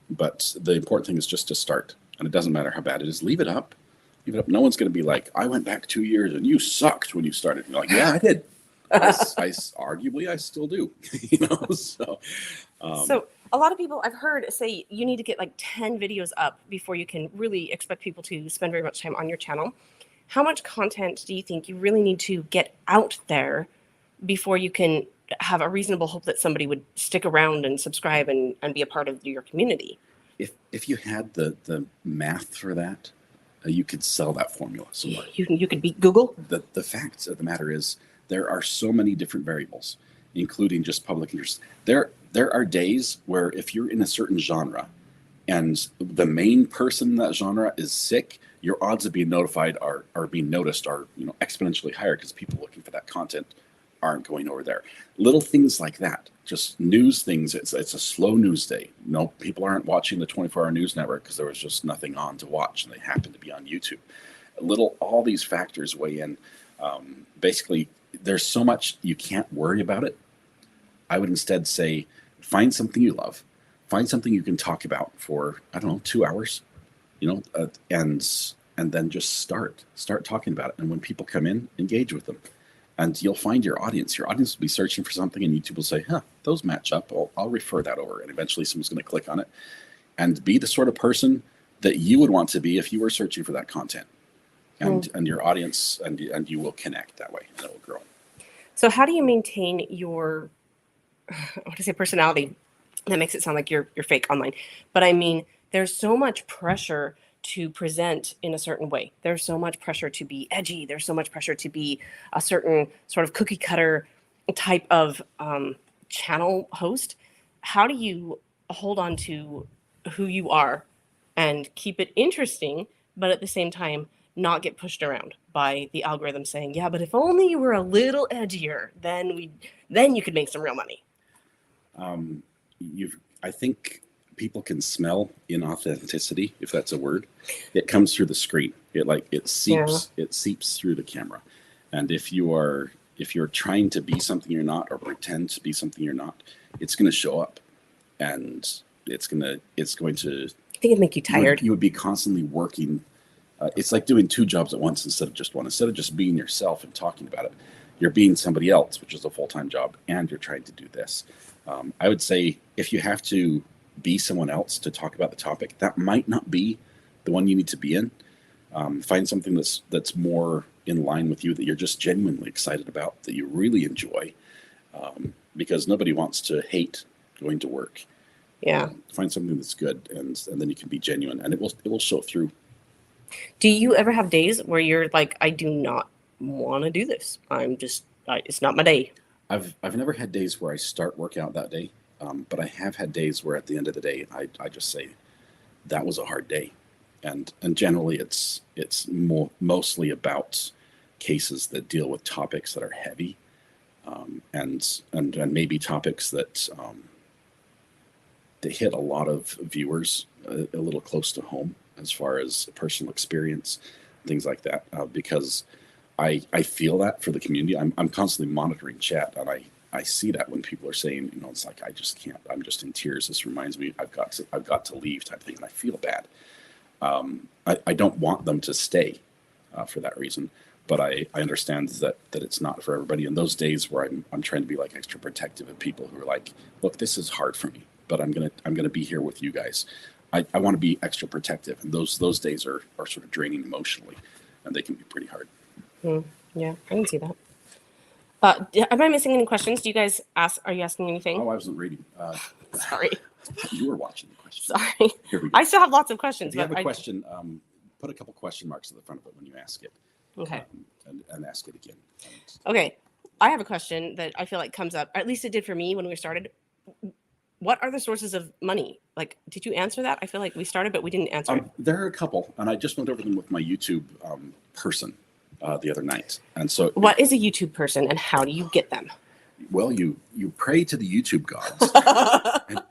But the important thing is just to start. And it doesn't matter how bad it is. Leave it up. Leave it up. No one's going to be like, I went back 2 years and you sucked when you started. And you're like, yeah, I did. Arguably, I still do. So a lot of people I've heard say you need to get like 10 videos up before you can really expect people to spend very much time on your channel. How much content do you think you really need to get out there before you can have a reasonable hope that somebody would stick around and subscribe and be a part of your community? If you had the math for that, you could sell that formula somewhere. You could beat Google. The fact of the matter is there are so many different variables, including just public interest. There are days where if you're in a certain genre and the main person in that genre is sick, your odds of being notified are being noticed are exponentially higher, because people looking for that content aren't going over there. Little things like that, just news things. It's a slow news day. People aren't watching the 24-hour news network because there was just nothing on to watch, and they happen to be on YouTube. All these factors weigh in. Basically, there's so much you can't worry about it. I would instead say, find something you love, find something you can talk about for 2 hours, and then just start talking about it. And when people come in, engage with them. And you'll find your audience. Your audience will be searching for something, and YouTube will say, those match up. I'll refer that over. And eventually someone's going to click on it. And be the sort of person that you would want to be if you were searching for that content. And your audience, and you will connect that way, and it will grow. So how do you maintain your, I want to say personality? That makes it sound like you're fake online. But I mean, there's so much pressure to present in a certain way. There's so much pressure to be edgy. There's so much pressure to be a certain sort of cookie cutter type of channel host. How do you hold on to who you are and keep it interesting, but at the same time not get pushed around by the algorithm saying, yeah, but if only you were a little edgier, then you could make some real money? I think people can smell inauthenticity, if that's a word. It comes through the screen. It seeps through the camera. And if you're trying to be something you're not, or pretend to be something you're not, it's going to show up, and it's going to. I think it'd make you tired. You would be constantly working. It's like doing two jobs at once instead of just one. Instead of just being yourself and talking about it, you're being somebody else, which is a full-time job, and you're trying to do this. I would say if you have to be someone else to talk about the topic, that might not be the one you need to be in. Find something that's more in line with you, that you're just genuinely excited about, that you really enjoy, because nobody wants to hate going to work. Yeah. Find something that's good, and then you can be genuine, and it will show through. Do you ever have days where you're like, I do not want to do this? It's not my day. I've never had days where I start workout that day, but I have had days where at the end of the day I just say that was a hard day, and generally it's mostly about cases that deal with topics that are heavy, and maybe topics that they hit a lot of viewers a little close to home as far as personal experience, things like that, because I feel that for the community. I'm constantly monitoring chat, and I see that when people are saying, it's like, I just can't, I'm just in tears. This reminds me, I've got to leave type thing, and I feel bad. I don't want them to stay for that reason, but I understand that it's not for everybody. And those days where I'm trying to be like extra protective of people who are like, look, this is hard for me, but I'm gonna be here with you guys. I want to be extra protective, and those days are sort of draining emotionally, and they can be pretty hard. Yeah, I can see that. Am I missing any questions? Do you guys are you asking anything? Oh, I wasn't reading. Sorry. You were watching the question. Sorry. Here we go. I still have lots of questions. If you have but a question, put a couple question marks at the front of it when you ask it. Okay. And ask it again. Okay. I have a question that I feel like comes up, at least it did for me when we started. What are the sources of money? Like, did you answer that? I feel like we started, but we didn't answer it. There are a couple, and I just went over them with my YouTube person the other night. And so, what is a YouTube person, and how do you get them? Well, you pray to the YouTube gods, and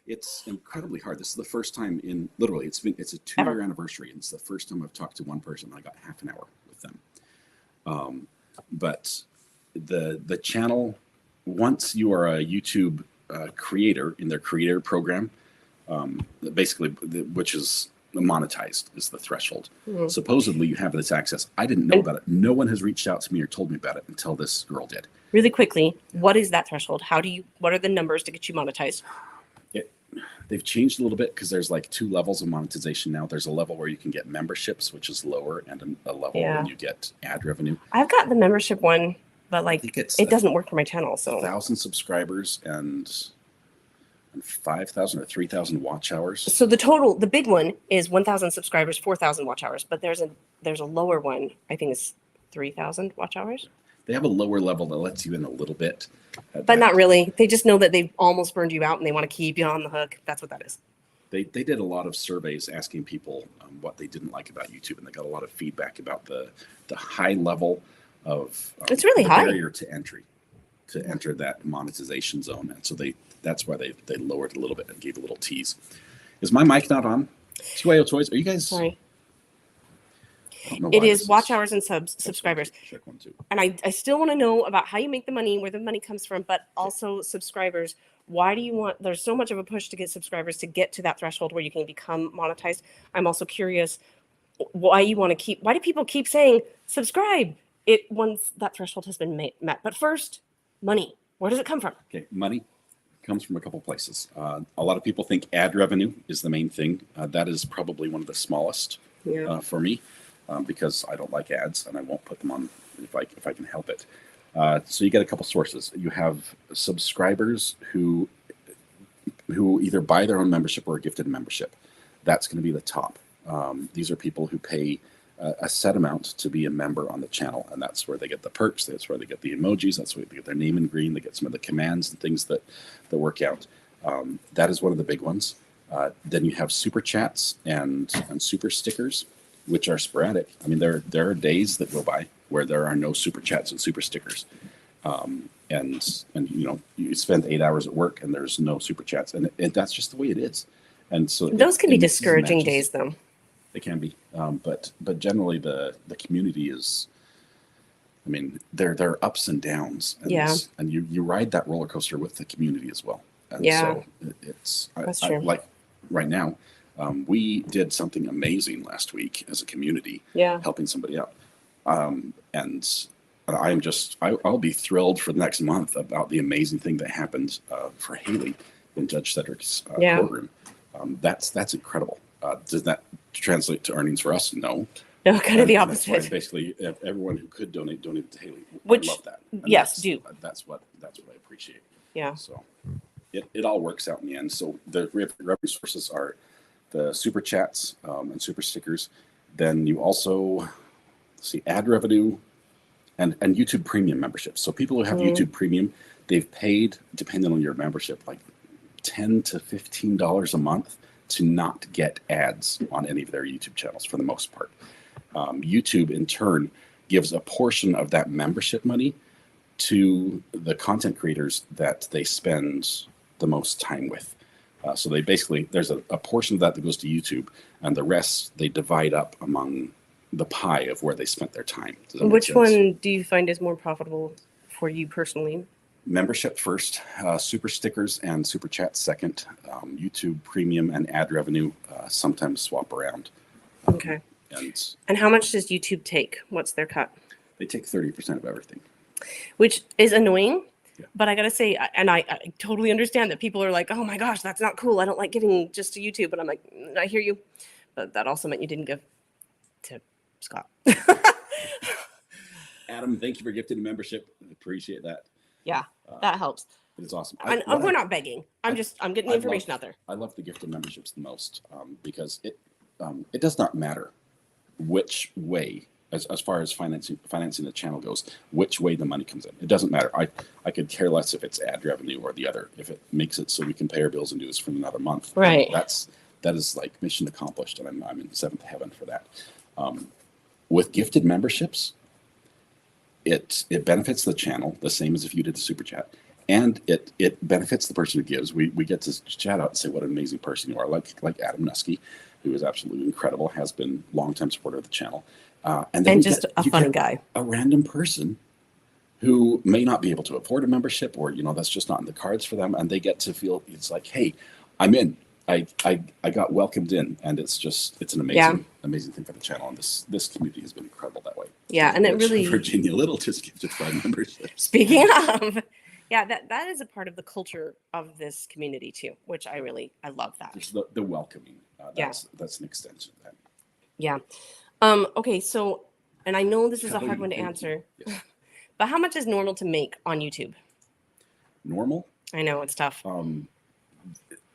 it's incredibly hard. This is the first time literally it's a 2-year anniversary, and it's the first time I've talked to one person. I got half an hour with them. But the channel, once you are a YouTube creator in their creator program, basically, which is monetized, is the threshold. Mm-hmm. Supposedly you have this access. I didn't know about it. No one has reached out to me or told me about it until this girl did. Really quickly, what is that threshold? What are the numbers to get you monetized? They've changed a little bit, because there's like 2 levels of monetization now. There's a level where you can get memberships, which is lower, and a level when you get ad revenue. I've got the membership one, but like it doesn't work for my channel. So 1,000 subscribers and 5,000 or 3,000 watch hours. So the big one is 1,000 subscribers, 4,000 watch hours. But there's a lower one. I think it's 3,000 watch hours. They have a lower level that lets you in a little bit. But not really. They just know that they've almost burned you out, and they want to keep you on the hook. That's what that is. They did a lot of surveys asking people what they didn't like about YouTube, and they got a lot of feedback about the high level of it's really high barrier to entry, to enter that monetization zone. And so that's why they lowered it a little bit and gave a little tease. Is my mic not on? TYO Toys, are you guys? Sorry. It is watch hours and subscribers. Check one too. And I still want to know about how you make the money, where the money comes from, but also subscribers. Why do you want, there's so much of a push to get subscribers to get to that threshold where you can become monetized. I'm also curious why do people keep saying subscribe once that threshold has been met? But first, money. Where does it come from? Okay, money comes from a couple places. A lot of people think ad revenue is the main thing. That is probably one of the smallest for me. Because I don't like ads, and I won't put them on if I can help it. So you get a couple sources. You have subscribers who either buy their own membership or are gifted a membership. That's going to be the top. These are people who pay a set amount to be a member on the channel, and that's where they get the perks. That's where they get the emojis. That's where they get their name in green. They get some of the commands and things that work out. That is one of the big ones. Then you have super chats and super stickers, which are sporadic. I mean, there are days that go by where there are no super chats and super stickers, and you spend 8 hours at work and there's no super chats, and that's just the way it is. And so those can be discouraging days, though. They can be, but generally the community is. I mean, there are ups and downs, and you ride that roller coaster with the community as well. And so that's true. Like right now. We did something amazing last week as a community, helping somebody out. And I'll be thrilled for the next month about the amazing thing that happened for Haley in Judge Cedric's courtroom. That's incredible. Does that translate to earnings for us? No. No, kind of the And that's why opposite. basically everyone who could donated to Haley. Which- I love that. And yes, that's, do. That's what I appreciate. Yeah. So it all works out in the end. So the revenue sources are the super chats and super stickers. Then you also see ad revenue and YouTube premium memberships. So people who have YouTube premium, they've paid, depending on your membership, like $10 to $15 a month to not get ads on any of their YouTube channels for the most part. YouTube in turn gives a portion of that membership money to the content creators that they spend the most time with. So they basically, there's a portion of that goes to YouTube, and the rest they divide up among the pie of where they spent their time. Does that make Which sense? one do you find is more profitable for you personally? Membership first, super stickers and super chats second. YouTube premium and ad revenue sometimes swap around. Okay. And how much does YouTube take? What's their cut? they take 30% of everything. Which is annoying. Yeah. But I gotta say, and I totally understand that people are like, "Oh my gosh, that's not cool. I don't like giving just to YouTube." But I'm like, I hear you. But that also meant you didn't give to Scott. Adam, thank you for gifting a membership. I appreciate that. Yeah, that helps. It's awesome. And we're not begging. I'm getting the information out there. I love the gifted memberships the most because it does not matter which way, as far as financing the channel goes, which way the money comes in. It doesn't matter. I could care less if it's ad revenue or the other. If it makes it so we can pay our bills and do this for another month, right? That is like mission accomplished, and I'm in seventh heaven for that. With gifted memberships, it benefits the channel the same as if you did the super chat, and it benefits the person who gives. We get to chat out and say what an amazing person you are, like Adam Nusky, who is absolutely incredible, has been longtime supporter of the channel, and just a funny guy, a random person who may not be able to afford a membership, or that's just not in the cards for them, and they get to feel it's like, hey, I'm in. I got welcomed in, and it's an amazing thing for the channel, and this community has been incredible that way. Yeah, and it really Virginia Little just gifted 5 memberships. Speaking of, yeah, that is a part of the culture of this community too, which I love that. There's the welcoming. That's an extension of that. Yeah. Okay, so, and I know this is a hard one to answer, yes. But how much is normal to make on YouTube? Normal? I know it's tough.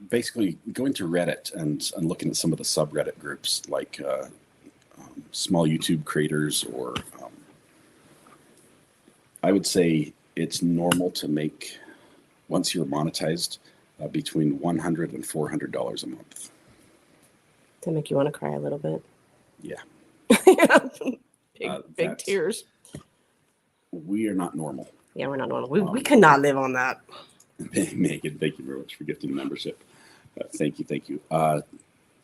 Basically, going to Reddit and looking at some of the subreddit groups, like small YouTube creators, or I would say it's normal to make, once you're monetized, between $100 and $400 a month. To make you want to cry a little bit. Yeah. big tears. We are not normal. Yeah, we're not normal. We could not live on that. Megan, thank you very much for gifting the membership. Thank you.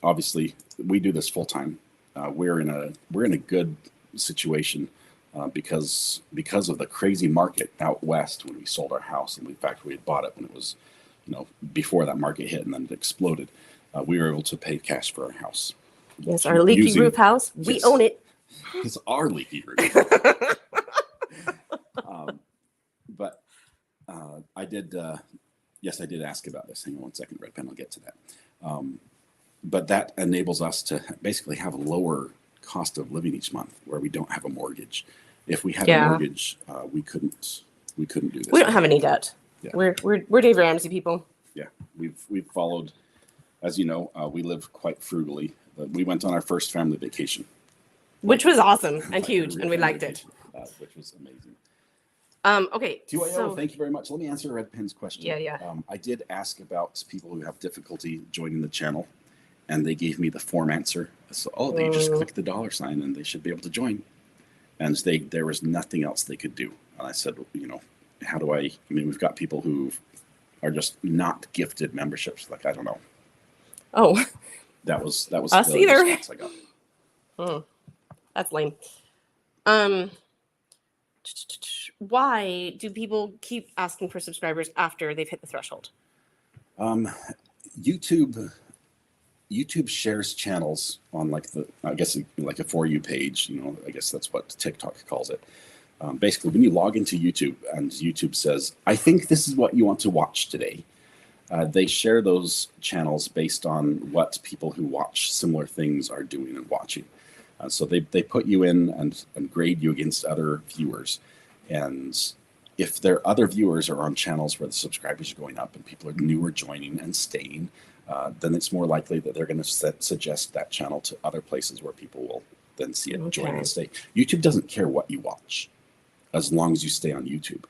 Obviously, we do this full time. We're in a good situation because of the crazy market out west when we sold our house, and in fact we had bought it when it was, before that market hit, and then it exploded. We were able to pay cash for our house. Yes, our leaky roof house. We own it. It's our leaky roof. But I did. Yes, I did ask about this. Hang on one second, Red Pen. I'll get to that. But that enables us to basically have a lower cost of living each month, where we don't have a mortgage. If we had a mortgage, we couldn't do this. We don't have any debt. Yeah. We're Dave Ramsey people. Yeah, we've followed, as you know, we live quite frugally. We went on our first family vacation, which was awesome and huge, and we liked it. Which was amazing. Okay. TYO, thank you very much. Let me answer Red Pen's question. Yeah. I did ask about people who have difficulty joining the channel, and they gave me the form answer. So, they just click the $sign and they should be able to join. And there was nothing else they could do. And I said, how do I mean, we've got people who are just not gifted memberships. Like, I don't know. Oh, that was us the either. response I got. That's lame. Why do people keep asking for subscribers after they've hit the threshold? YouTube shares channels on like a For You page. I guess that's what TikTok calls it. Basically, when you log into YouTube and YouTube says, "I think this is what you want to watch today," They share those channels based on what people who watch similar things are doing and watching. So they put you in and grade you against other viewers. And if their other viewers are on channels where the subscribers are going up and people are newer joining and staying, then it's more likely that they're going to suggest that channel to other places where people will then see it, join and stay. YouTube doesn't care what you watch as long as you stay on YouTube.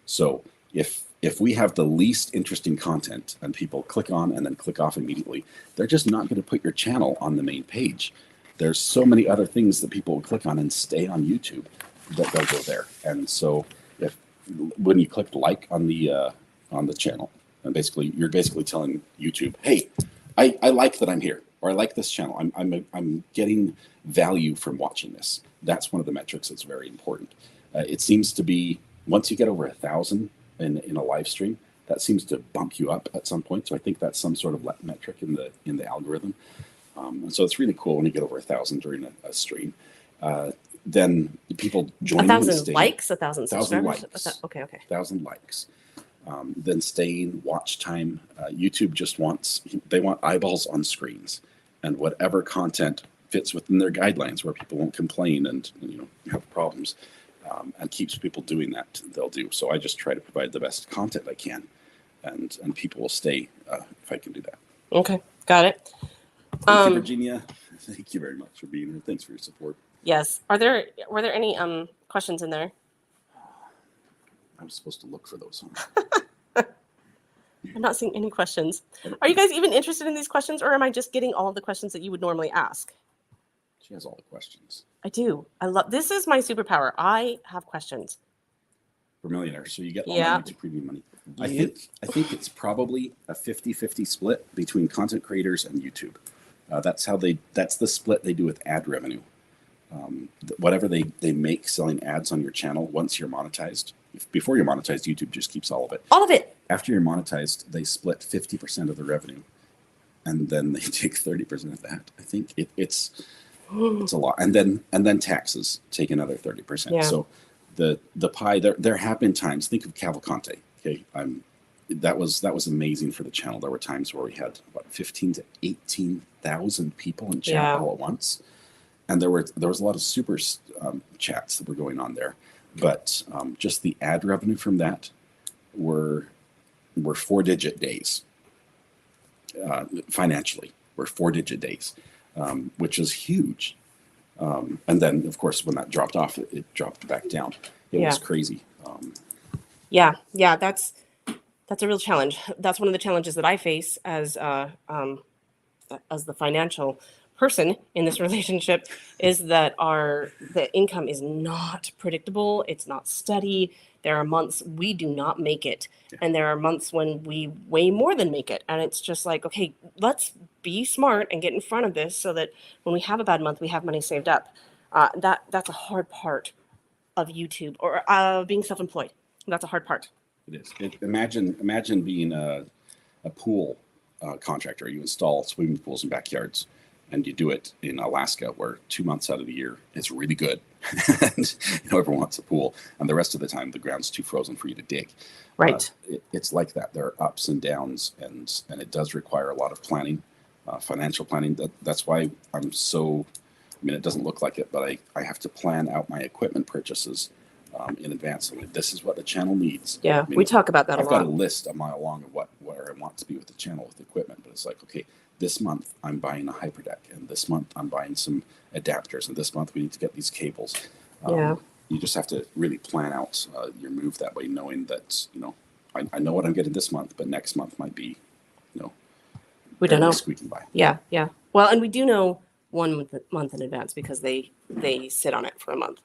So if we have the least interesting content and people click on and then click off immediately, they're just not going to put your channel on the main page. There's so many other things that people will click on and stay on YouTube that they'll go there. And so when you click like on the channel, and you're basically telling YouTube, hey, I like that I'm here, or I like this channel. I'm getting value from watching this. That's one of the metrics that's very important. It seems to be once you get over 1,000 in a live stream, that seems to bump you up at some point. So I think that's some sort of metric in the algorithm. And so it's really cool when you get over 1,000 during a stream. Then people join 1,000 likes, 1,000 subscribers. Okay. 1,000 likes. Then staying, watch time. YouTube just they want eyeballs on screens, and whatever content fits within their guidelines where people won't complain and have problems, and keeps people doing that, they'll do. So I just try to provide the best content I can, and people will stay if I can do that. Okay, got it. Thank you, Virginia. Thank you very much for being here. Thanks for your support. Yes. Were there any questions in there? I was supposed to look for those. I'm not seeing any questions. Are you guys even interested in these questions, or am I just getting all of the questions that you would normally ask? She has all the questions. I do. This is my superpower. I have questions. For millionaires, so you get all my YouTube premium money. I think it's probably a 50-50 split between content creators and YouTube. That's the split they do with ad revenue. Whatever they make selling ads on your channel, once you're monetized, before you're monetized, YouTube just keeps all of it. All of it. After you're monetized, they split 50% of the revenue, and then they take 30% of that. I think it's a lot, and then taxes take another 30%. Yeah. So the pie. There have been times. Think of Cavalcante. Okay, that was amazing for the channel. There were times where we had 15 to 18,000 people in chat all at once. And there was a lot of super chats that were going on there, but just the ad revenue from that were 4-digit days financially. Were 4-digit days, which is huge. And then, of course, when that dropped off, it dropped back down. It was crazy. Yeah, that's a real challenge. That's one of the challenges that I face as the financial person in this relationship, is that the income is not predictable. It's not steady. There are months we do not make it, and there are months when we way more than make it. And it's just like, okay, let's be smart and get in front of this so that when we have a bad month, we have money saved up. That's a hard part of YouTube, or being self-employed. That's a hard part. It is. Imagine being a pool contractor. You install swimming pools in backyards. And you do it in Alaska, where 2 months out of the year it's really good, and everyone wants a pool, and the rest of the time the ground's too frozen for you to dig. Right. It's like that. There are ups and downs, and it does require a lot of planning, financial planning. That's why I'm so. I mean, it doesn't look like it, but I have to plan out my equipment purchases in advance. I mean, this is what the channel needs. Yeah, we talk about that a lot. I've got a list a mile long of where I want to be with the channel with equipment, but it's like, okay, this month I'm buying a hyperdeck, and this month I'm buying some adapters, and this month we need to get these cables. You just have to really plan out your move that way, knowing that I know what I'm getting this month, but next month might be we don't know, squeaking by. Yeah. Well, and we do know 1 month in advance because they sit on it for a month.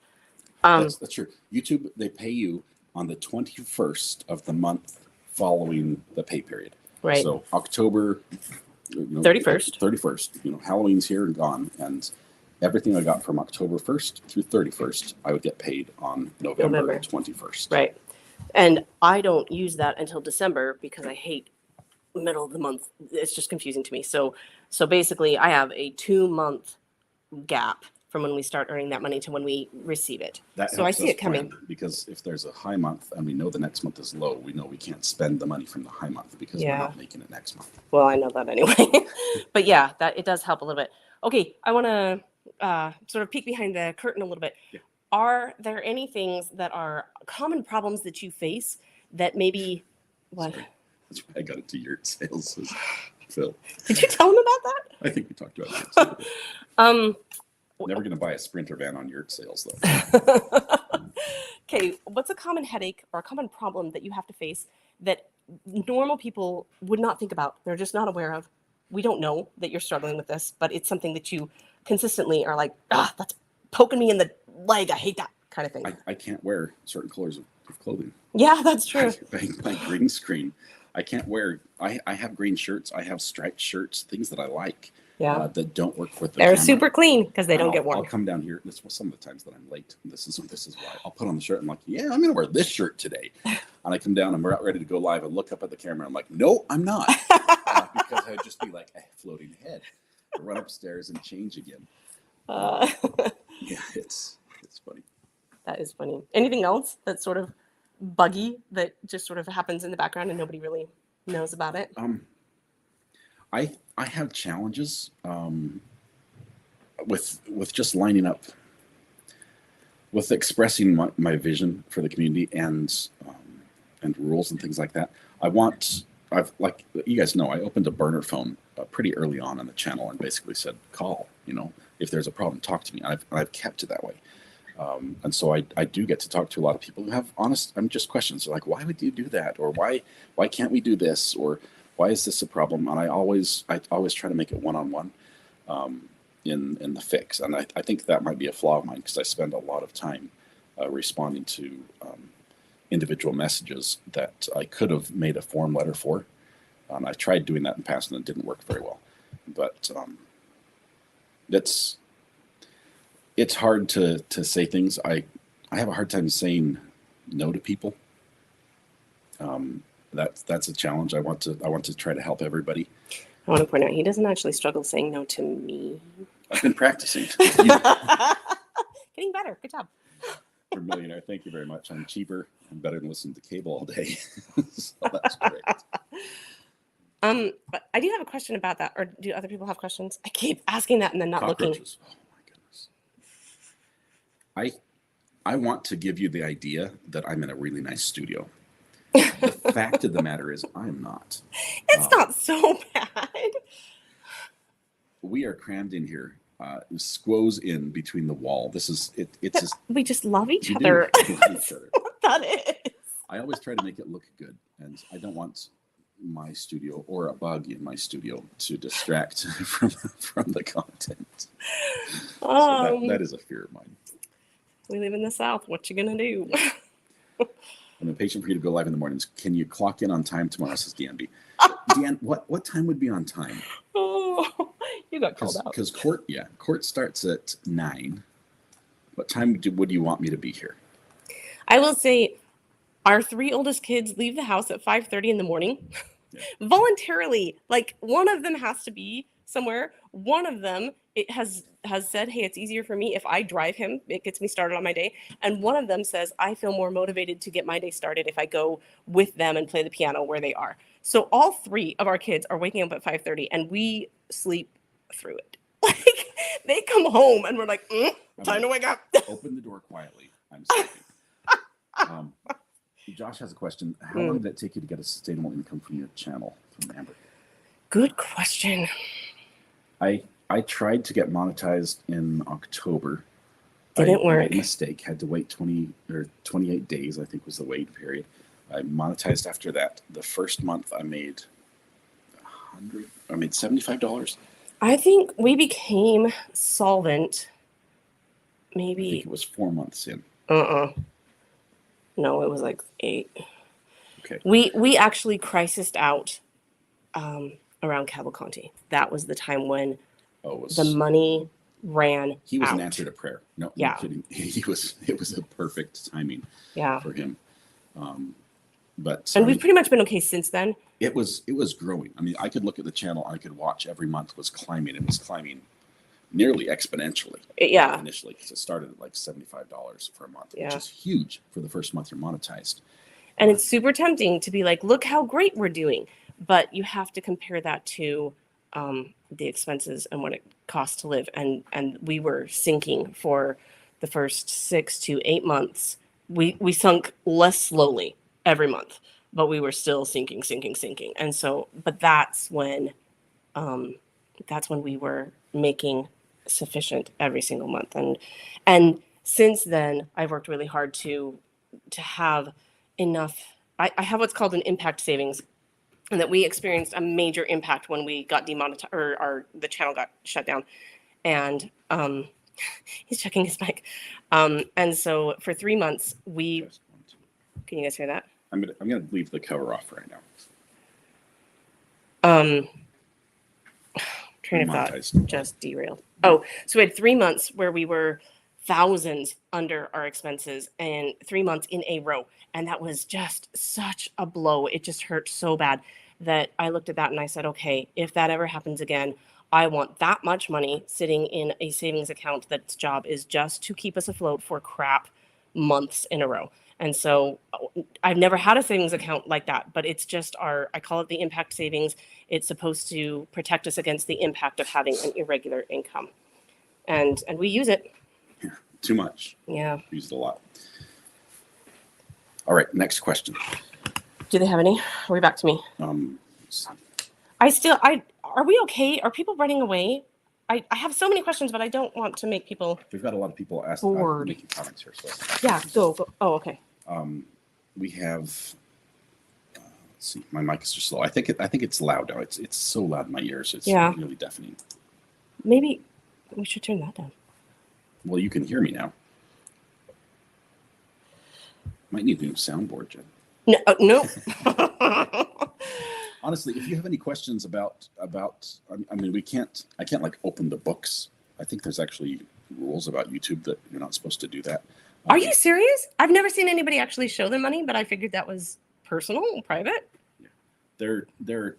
That's true. YouTube, they pay you on the 21st of the month following the pay period. Right. So October 31st. Halloween's here and gone, and everything I got from October 1st through 31st, I would get paid on November 21st. Right. And I don't use that until December because I hate middle of the month. It's just confusing to me. So basically I have a 2-month gap from when we start earning that money to when we receive it. That So I helps see us it coming. plan, because if there's a high month and we know the next month is low, we know we can't spend the money from the high month because we're not making it next month. Well, I know that anyway. But yeah, that it does help a little bit. Okay, I want to sort of peek behind the curtain a little bit. Yeah. Are there any things that are common problems that you face that maybe what? Sorry. That's why I got into yurt sales, Phil. Did you tell him about that? I think we talked about it. Um, Never going to buy a Sprinter van on yurt sales, though. okay, what's a common headache or a common problem that you have to face that normal people would not think about? They're just not aware of. We don't know that you're struggling with this, but it's something that you consistently are like, that's poking me in the leg. I hate that kind of thing. I can't wear certain colors of clothing. Yeah, that's true. My green screen. I can't wear. I have green shirts. I have striped shirts. Things that I like. Yeah. That don't work with the They're camera. super clean because they And don't get worn. I'll come down here. This was some of the times that I'm late. This is why I'll put on the shirt. I'm like, yeah, I'm gonna wear this shirt today. And I come down and we're out ready to go live and look up at the camera. I'm like, no, I'm not, because I'd just be like floating ahead. I run upstairs and change again. Yeah, it's funny. That is funny. Anything else that's sort of buggy that just sort of happens in the background and nobody really knows about it? I have challenges with just lining up, with expressing my vision for the community and rules and things like that. I've like you guys know, I opened a burner phone pretty early on the channel and basically said, call, if there's a problem, talk to me. I've kept it that way. And so I do get to talk to a lot of people who have just questions. They're like, why would you do that? Or why can't we do this? Or why is this a problem? And I always try to make it one-on-one in the fix. And I think that might be a flaw of mine, because I spend a lot of time responding to individual messages that I could have made a form letter for. I tried doing that in the past and it didn't work very well. But it's hard to say things. I have a hard time saying no to people. That's a challenge. I want to try to help everybody. I want to point out he doesn't actually struggle saying no to me. I've been practicing. Getting better. Good job. For Millionaire, thank you very much. I'm cheaper and better than listening to cable all day. So that's great. But I do have a question about that. Or do other people have questions? I keep asking that and then not looking. Cockroaches. Oh my goodness. I want to give you the idea that I'm in a really nice studio. The fact of the matter is I'm not. It's not so bad. We are crammed in here. Squoze in between the wall. This is it. It's We just love each we other. do love each other. What that is. I always try to make it look good, and I don't want my studio or a bug in my studio to distract from the content. So that is a fear of mine. We live in the South. What you gonna do? I'm impatient for you to go live in the mornings. Can you clock in on time tomorrow? Says DeanB. Deanne, what time would be on time? Oh, you got called out. Because court starts at 9. What time would you want me to be here? I will say our 3 oldest kids leave the house at 5:30 in the morning. Yeah. Voluntarily. Like, one of them has to be somewhere. One of them has said, hey, it's easier for me if I drive him. It gets me started on my day. And one of them says, I feel more motivated to get my day started if I go with them and play the piano where they are. So all 3 of our kids are waking up at 5:30 and we sleep through it. Like, they come home and we're like, time to wake up. Open the door quietly. I'm sleeping. Josh has a question. How long did it take you to get a sustainable income from your channel, from Amber? Good question. I tried to get monetized in October. Didn't I work. made a mistake. Had to wait 28 days, I think was the wait period. I monetized after that. The first month I made $75. I think we became solvent I maybe. think it was 4 months in. No, it was like 8. Okay. We actually crisised out around Cavalcanti. That was the time when the money ran He was out. an answer to prayer. No, Yeah. no kidding. It was a perfect timing for him. But and we've pretty much been okay since then. it was growing. I mean, I could look at the channel. I could watch every month was climbing. It was climbing nearly exponentially. Yeah. Initially, because it started at like $75 for a month, Yeah. which is huge for the first month you're monetized. And it's super tempting to be like, look how great we're doing. But you have to compare that to the expenses and what it costs to live. And we were sinking for the first 6 to 8 months. We sunk less slowly every month, but we were still sinking. And so, but that's when we were making sufficient every single month. And since then, I've worked really hard to have enough. I have what's called an impact savings, and that we experienced a major impact when we got demonetized, or the channel got shut down. And he's checking his mic. And so for 3 months, can you guys hear that? I'm gonna leave the cover off right now. Train of thought Monetized. just derailed. Oh, so we had 3 months where we were thousands under our expenses, and 3 months in a row. And that was just such a blow. It just hurt so bad that I looked at that and I said, okay, if that ever happens again, I want that much money sitting in a savings account that's job is just to keep us afloat for crap months in a row. And so I've never had a savings account like that, but it's just I call it the impact savings. It's supposed to protect us against the impact of having an irregular income. And we use it. Yeah, too much. Yeah. Use it a lot. All right, next question. Do they have any? Are we back to me? Are we okay? Are people running away? I have so many questions, but I don't want to make people. We've got a lot of people bored. making comments here. So Yeah, go. Oh, okay. We have. Let's see, my mic is just slow. I think it's loud now. It's so loud in my ears. It's really deafening. Maybe we should turn that down. Well, you can hear me now. Might need a new soundboard, Jen. No. Honestly, if you have any questions about, I mean, I can't like open the books. I think there's actually rules about YouTube that you're not supposed to do that. Are you serious? I've never seen anybody actually show their money, but I figured that was personal and private. Yeah. They're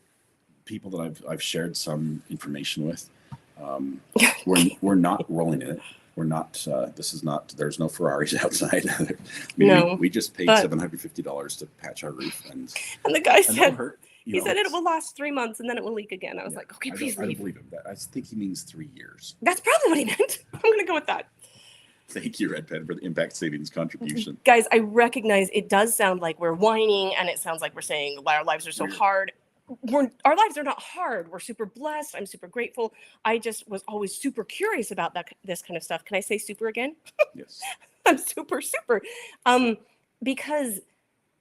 people that I've shared some information with. We're not rolling in it. We're not. This is not. There's no Ferraris outside. We just paid $750 to patch our roof, and the guy said he said it will last 3 months and then it will leak again. I was like, okay, please leave. I don't believe him. I think he means 3 years. That's probably what he meant. I'm gonna go with that. Thank you, Red Pen, for the impact savings contribution. Guys, I recognize it does sound like we're whining, and it sounds like we're saying our lives are so hard. Our lives are not hard. We're super blessed. I'm super grateful. I just was always super curious about this kind of stuff. Can I say super again? Yes. I'm super. Because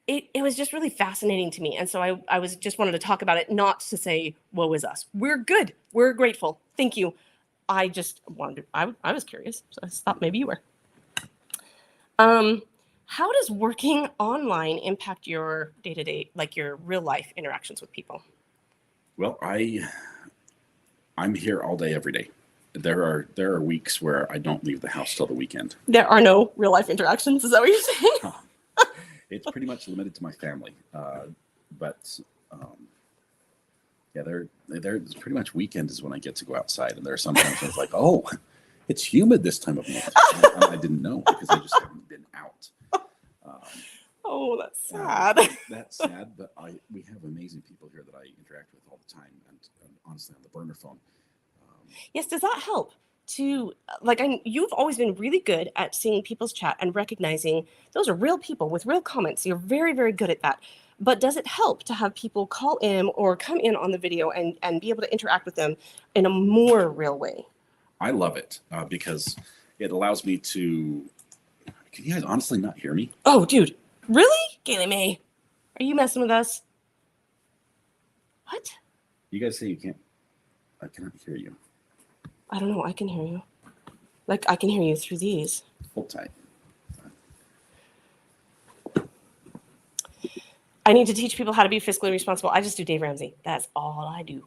it was just really fascinating to me. And so I was just wanted to talk about it, not to say, woe is us. We're good. We're grateful. Thank you. I just wanted to, I was curious. So I thought maybe you were. How does working online impact your day-to-day, like your real life interactions with people? Well, I'm here all day, every day. There are weeks where I don't leave the house till the weekend. There are no real life interactions. Is that what you're saying? It's pretty much limited to my family, but yeah, they're pretty much weekend is when I get to go outside, and there are sometimes I was like, oh, it's humid this time of month. And I didn't know because I just haven't been out. Oh, that's sad. That's sad, but we have amazing people here that I interact with all the time, and honestly, on the burner phone. Yes, does that help to you've always been really good at seeing people's chat and recognizing those are real people with real comments. You're very, very good at that. But does it help to have people call in or come in on the video and be able to interact with them in a more real way? I love it because it allows me to. Can you guys honestly not hear me? Oh, dude. Really? Gaily May, are you messing with us? What? You guys say you can't. I cannot hear you. I don't know. I can hear you. Like, I can hear you through these. Hold tight. I need to teach people how to be fiscally responsible. I just do Dave Ramsey. That's all I do.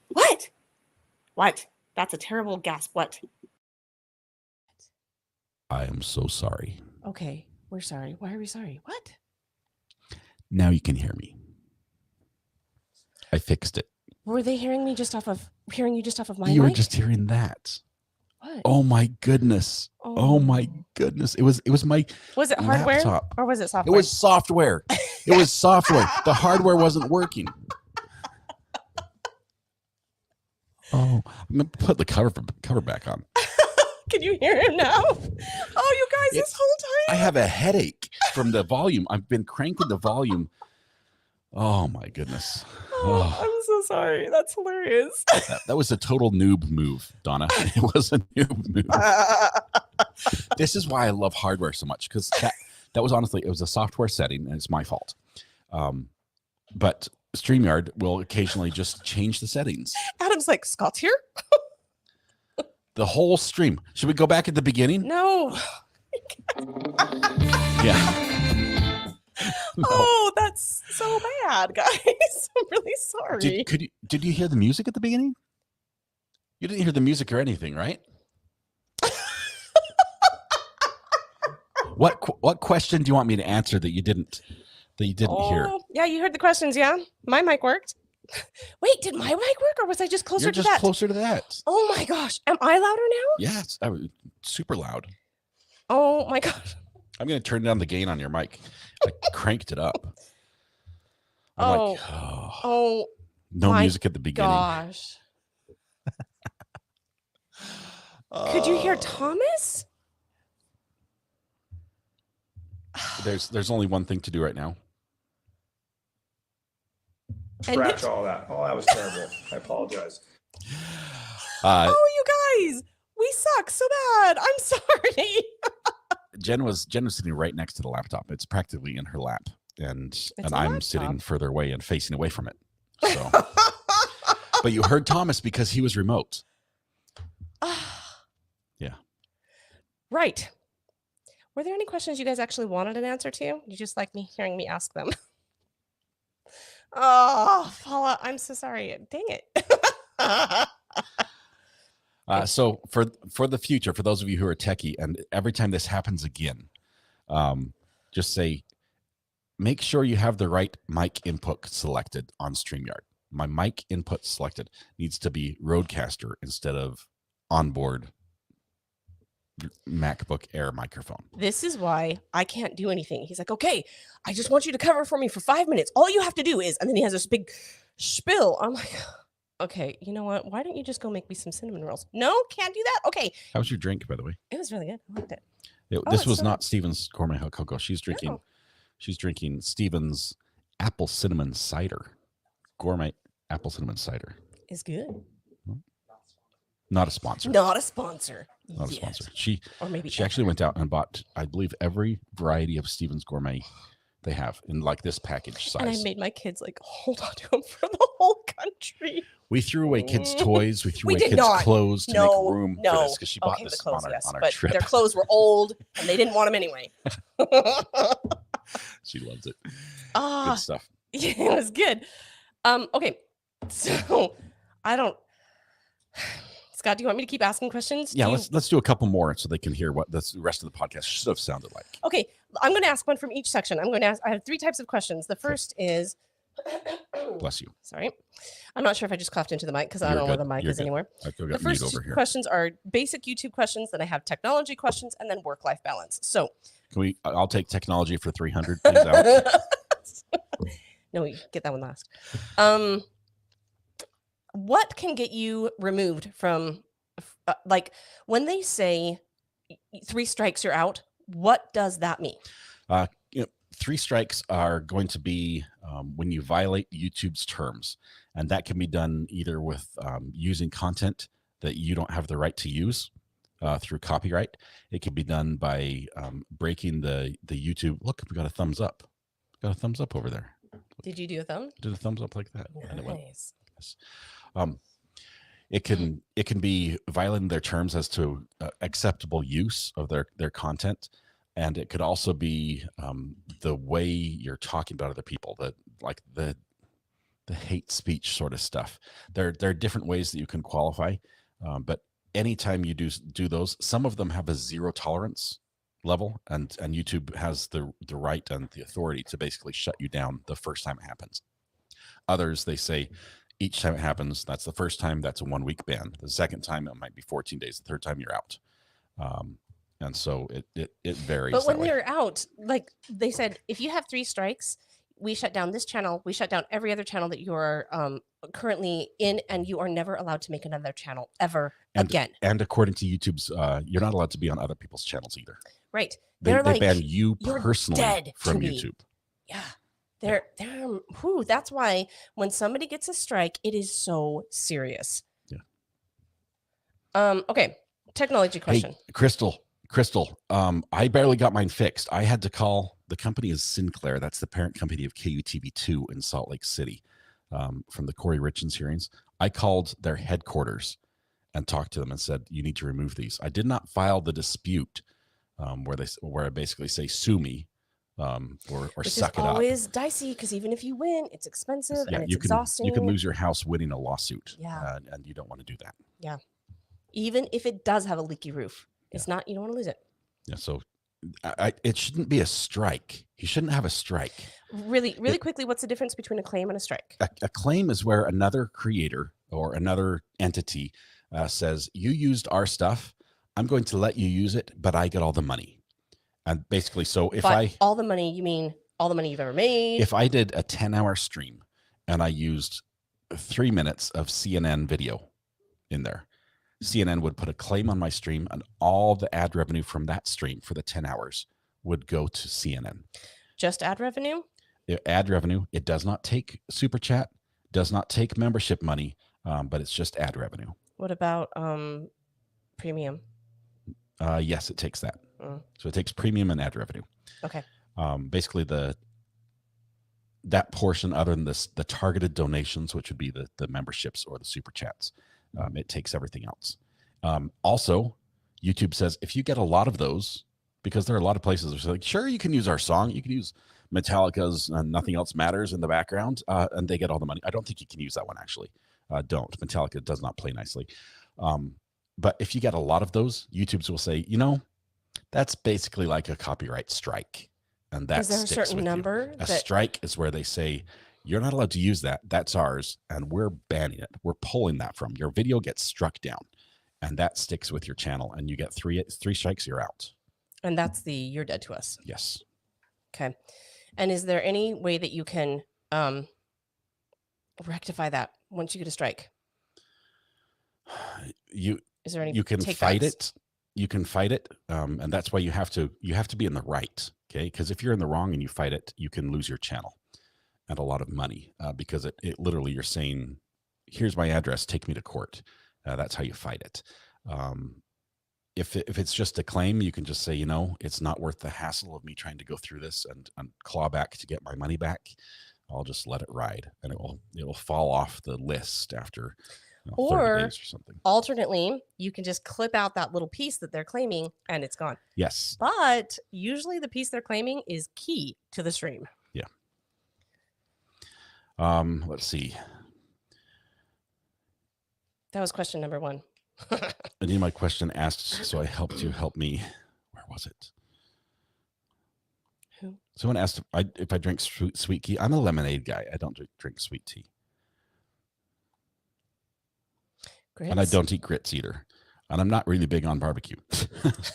What? What? That's a terrible gasp. What? I am so sorry. Okay, we're sorry. Why are we sorry? What? Now you can hear me. I fixed it. Were they hearing you just off of my You were mic? just hearing that. What? Oh my goodness. Oh my goodness. It was my Was it hardware laptop. or was it It software? was software. It was software. The hardware wasn't working. Oh, I'm gonna put the cover back on. Can you hear him now? Oh, you guys, this whole I time. have a headache from the volume. I've been cranking the volume. Oh my goodness. Oh, I'm so sorry. That's hilarious. That was a total noob move, Donna. It was a noob move. This is why I love hardware so much, because that was honestly, it was a software setting and it's my fault. But StreamYard will occasionally just change the settings. Adam's like, Scott's here? The whole stream. Should we go back at the beginning? No. Yeah. No. Oh, that's so bad, guys. I'm really sorry. Did you hear the music at the beginning? You didn't hear the music or anything, right? What question do you want me to answer that you didn't hear? Yeah, you heard the questions, yeah? My mic worked. Wait, did my mic work or was I just closer You're to just that? closer to that. Oh my gosh. Am I louder now? Yeah, it's super loud. Oh my gosh. I'm going to turn down the gain on your mic. I cranked it up. I'm like, Oh no my music at the beginning. gosh. Could you hear Thomas? There's only one thing to do right now. Scratch all that. Oh, that was terrible. I apologize. Oh, you guys, we suck so bad. I'm sorry. Jen was sitting right next to the laptop. It's practically in her lap, and a I'm sitting laptop. further away and facing away from it. So, but you heard Thomas because he was remote. Yeah. Right. Were there any questions you guys actually wanted an answer to? You just like me hearing me ask them? Oh, Paula, I'm so sorry. Dang it. So for the future, for those of you who are techie, and every time this happens again, just say, make sure you have the right mic input selected on StreamYard. My mic input selected needs to be Rodecaster instead of onboard MacBook Air microphone. This is why I can't do anything. He's like, okay, I just want you to cover for me for 5 minutes. All you have to do is, and then he has this big spiel. I'm like, okay, you know what? Why don't you just go make me some cinnamon rolls? No, can't do that. Okay. How was your drink, by the way? It was really good. I liked it. This it's was so not Steven's Gourmet Hot Cocoa. She's drinking. No. She's drinking Steven's apple cinnamon cider. Gourmet apple cinnamon cider. It's good. Not a sponsor. Not a sponsor. Not a yet. sponsor. She Or maybe actually went out and bought, I believe, every variety of Steven's Gourmet they have in like this package size. And I made my kids like hold on to him for the whole country. We threw away kids' toys. We threw We away did kids' not. clothes to No, make room for no. this because she bought Okay, this the clothes, on our, yes, on our but trip. their clothes were old and they didn't want them anyway. She loves it. Ah, Good stuff. yeah, it was good. Okay, so I don't. Scott, do you want me to keep asking questions? Yeah, Do you- let's do a couple more so they can hear what the rest of the podcast should have sounded like. Okay, I'm going to ask one from each section. I'm going to ask. I have 3 types of questions. The first is. Bless you. Sorry, I'm not sure if I just coughed into the mic because I You're don't know where good. the mic You're is good. anymore. I've got The mute first over here. questions are basic YouTube questions. Then I have technology questions, and then work-life balance. So. Can we? I'll take technology for 300. Please out. No, we get that one last. What can get you removed from, like, when they say 3 strikes, you're out? What does that mean? 3 strikes are going to be when you violate YouTube's terms, and that can be done either with using content that you don't have the right to use through copyright. It can be done by breaking the YouTube. Look, we got a thumbs up. Got a thumbs up over there. Did you do a thumb? Did a thumbs up like that, and it went. Nice. Yes. It can be violating their terms as to acceptable use of their content, and it could also be the way you're talking about other people, the hate speech sort of stuff. There are different ways that you can qualify, but anytime you do those, some of them have a 0 tolerance level, and YouTube has the right and the authority to basically shut you down the first time it happens. Others, they say, Each time it happens, that's the first time, that's a 1 week ban. The second time, it might be 14 days. The third time, you're out. And so it varies. But when that way. they're out, like they said, if you have 3 strikes, we shut down this channel. We shut down every other channel that you are currently in, and you are never allowed to make another channel ever again. And according to YouTube's, you're not allowed to be on other people's channels either. Right. They like, ban you "You're personally dead from to me." YouTube. Yeah. They're that's why when somebody gets a strike, it is so serious. Yeah. Okay. Technology question. Hey, Crystal, I barely got mine fixed. I had to call, the company is Sinclair. That's the parent company of KUTV2 in Salt Lake City, from the Corey Richens hearings. I called their headquarters and talked to them and said, you need to remove these. I did not file the dispute where I basically say, sue me, or Which suck is it up. always dicey, because even if you win, it's expensive and it's exhausting. You can lose your house winning a lawsuit. Yeah. And you don't want to do that. Yeah. Even if it does have a leaky roof, it's not, you don't want to lose it. Yeah. So it shouldn't be a strike. You shouldn't have a strike. Really quickly, what's the difference between a claim and a strike? A claim is where another creator or another entity says, you used our stuff. I'm going to let you use it, but I get all the money. And basically, so if all the money, you mean all the money you've ever made? If I did a 10-hour stream and I used 3 minutes of CNN video in there, CNN would put a claim on my stream, and all the ad revenue from that stream for the 10 hours would go to CNN. Just ad revenue? Ad revenue. It does not take super chat, does not take membership money, but it's just ad revenue. What about premium? Yes, it takes that. So it takes premium and ad revenue. Okay. Basically, that portion, other than the targeted donations, which would be the memberships or the super chats, it takes everything else. Also, YouTube says if you get a lot of those, because there are a lot of places that are like, sure, you can use our song, you can use Metallica's Nothing Else Matters in the background, and they get all the money. I don't think you can use that one, actually. Don't. Metallica does not play nicely. But if you get a lot of those, YouTubes will say, that's basically like a copyright strike. And that is there a certain number? A strike is where they say, you're not allowed to use that. That's ours. And we're banning it. We're pulling that from your video, gets struck down, and that sticks with your channel. And you get three strikes, you're out. And that's you're dead to us. Yes. Okay. And is there any way that you can rectify that once you get a strike? Is there any? You can fight it. You can fight it, and that's why you have to be in the right. Okay, because if you're in the wrong and you fight it, you can lose your channel and a lot of money, because it literally, you're saying, here's my address, take me to court. That's how you fight it. If it's just a claim, you can just say, it's not worth the hassle of me trying to go through this and claw back to get my money back. I'll just let it ride, and it will fall off the list after 30 days or something. Alternately, you can just clip out that little piece that they're claiming and it's gone. Yes. But usually the piece they're claiming is key to the stream. Yeah. Let's see. That was question number 1. I need my question asked, so I helped you help me. Where was it? Who? Someone asked if I drink sweet tea. I'm a lemonade guy. I don't drink sweet tea. Grits? And I don't eat grits either. And I'm not really big on barbecue.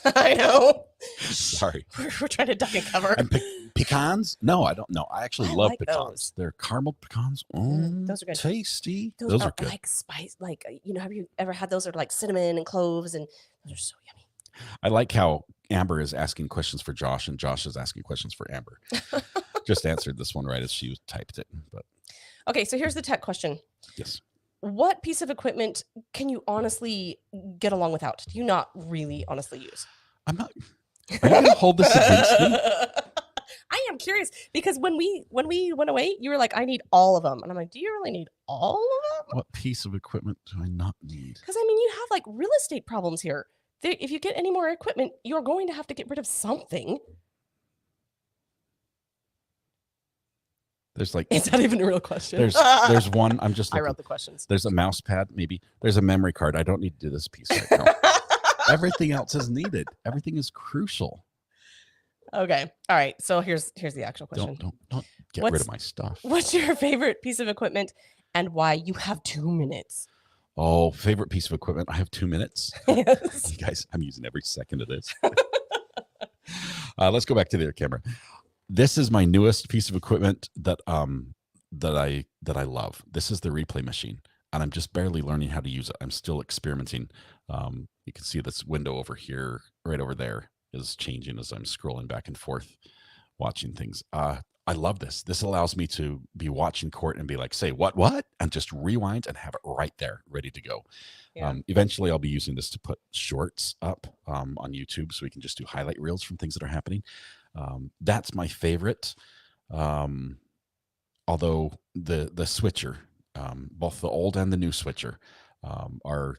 I know. Sorry. We're trying to duck and cover. And pecans? No, I don't know. I actually love like pecans. Those. They're caramel pecans. Those are good. Tasty. Those are good. Like spice. Like, have you ever had those? Are like cinnamon and cloves, and those are so yummy. I like how Amber is asking questions for Josh, and Josh is asking questions for Amber. Just answered this one right as she typed it. But okay, so here's the tech question. Yes. What piece of equipment can you honestly get along without? Do you not really honestly use? I'm not. Are you going to hold this against me? I am curious, because when we went away, you were like, I need all of them. And I'm like, do you really need all of them? What piece of equipment do I not need? Because, you have like real estate problems here. If you get any more equipment, you're going to have to get rid of something. There's like, is that even a real question? There's one. I'm just looking. I wrote the questions. There's a mouse pad, maybe. There's a memory card. I don't need to do this piece right now. Everything else is needed. Everything is crucial. Okay. All right. So here's the actual question. Don't get rid of my stuff. What's your favorite piece of equipment, and why. You have 2 minutes. Oh, favorite piece of equipment. I have 2 minutes. Yes. You guys, I'm using every second of this. Let's go back to the other camera. This is my newest piece of equipment that I love. This is the replay machine, and I'm just barely learning how to use it. I'm still experimenting. You can see this window over here, right over there, is changing as I'm scrolling back and forth, watching things. I love this. This allows me to be watching court and be like, say what, and just rewind and have it right there, ready to go. Yeah. Eventually, I'll be using this to put shorts up on YouTube, so we can just do highlight reels from things that are happening. That's my favorite. Although the switcher, both the old and the new switcher, are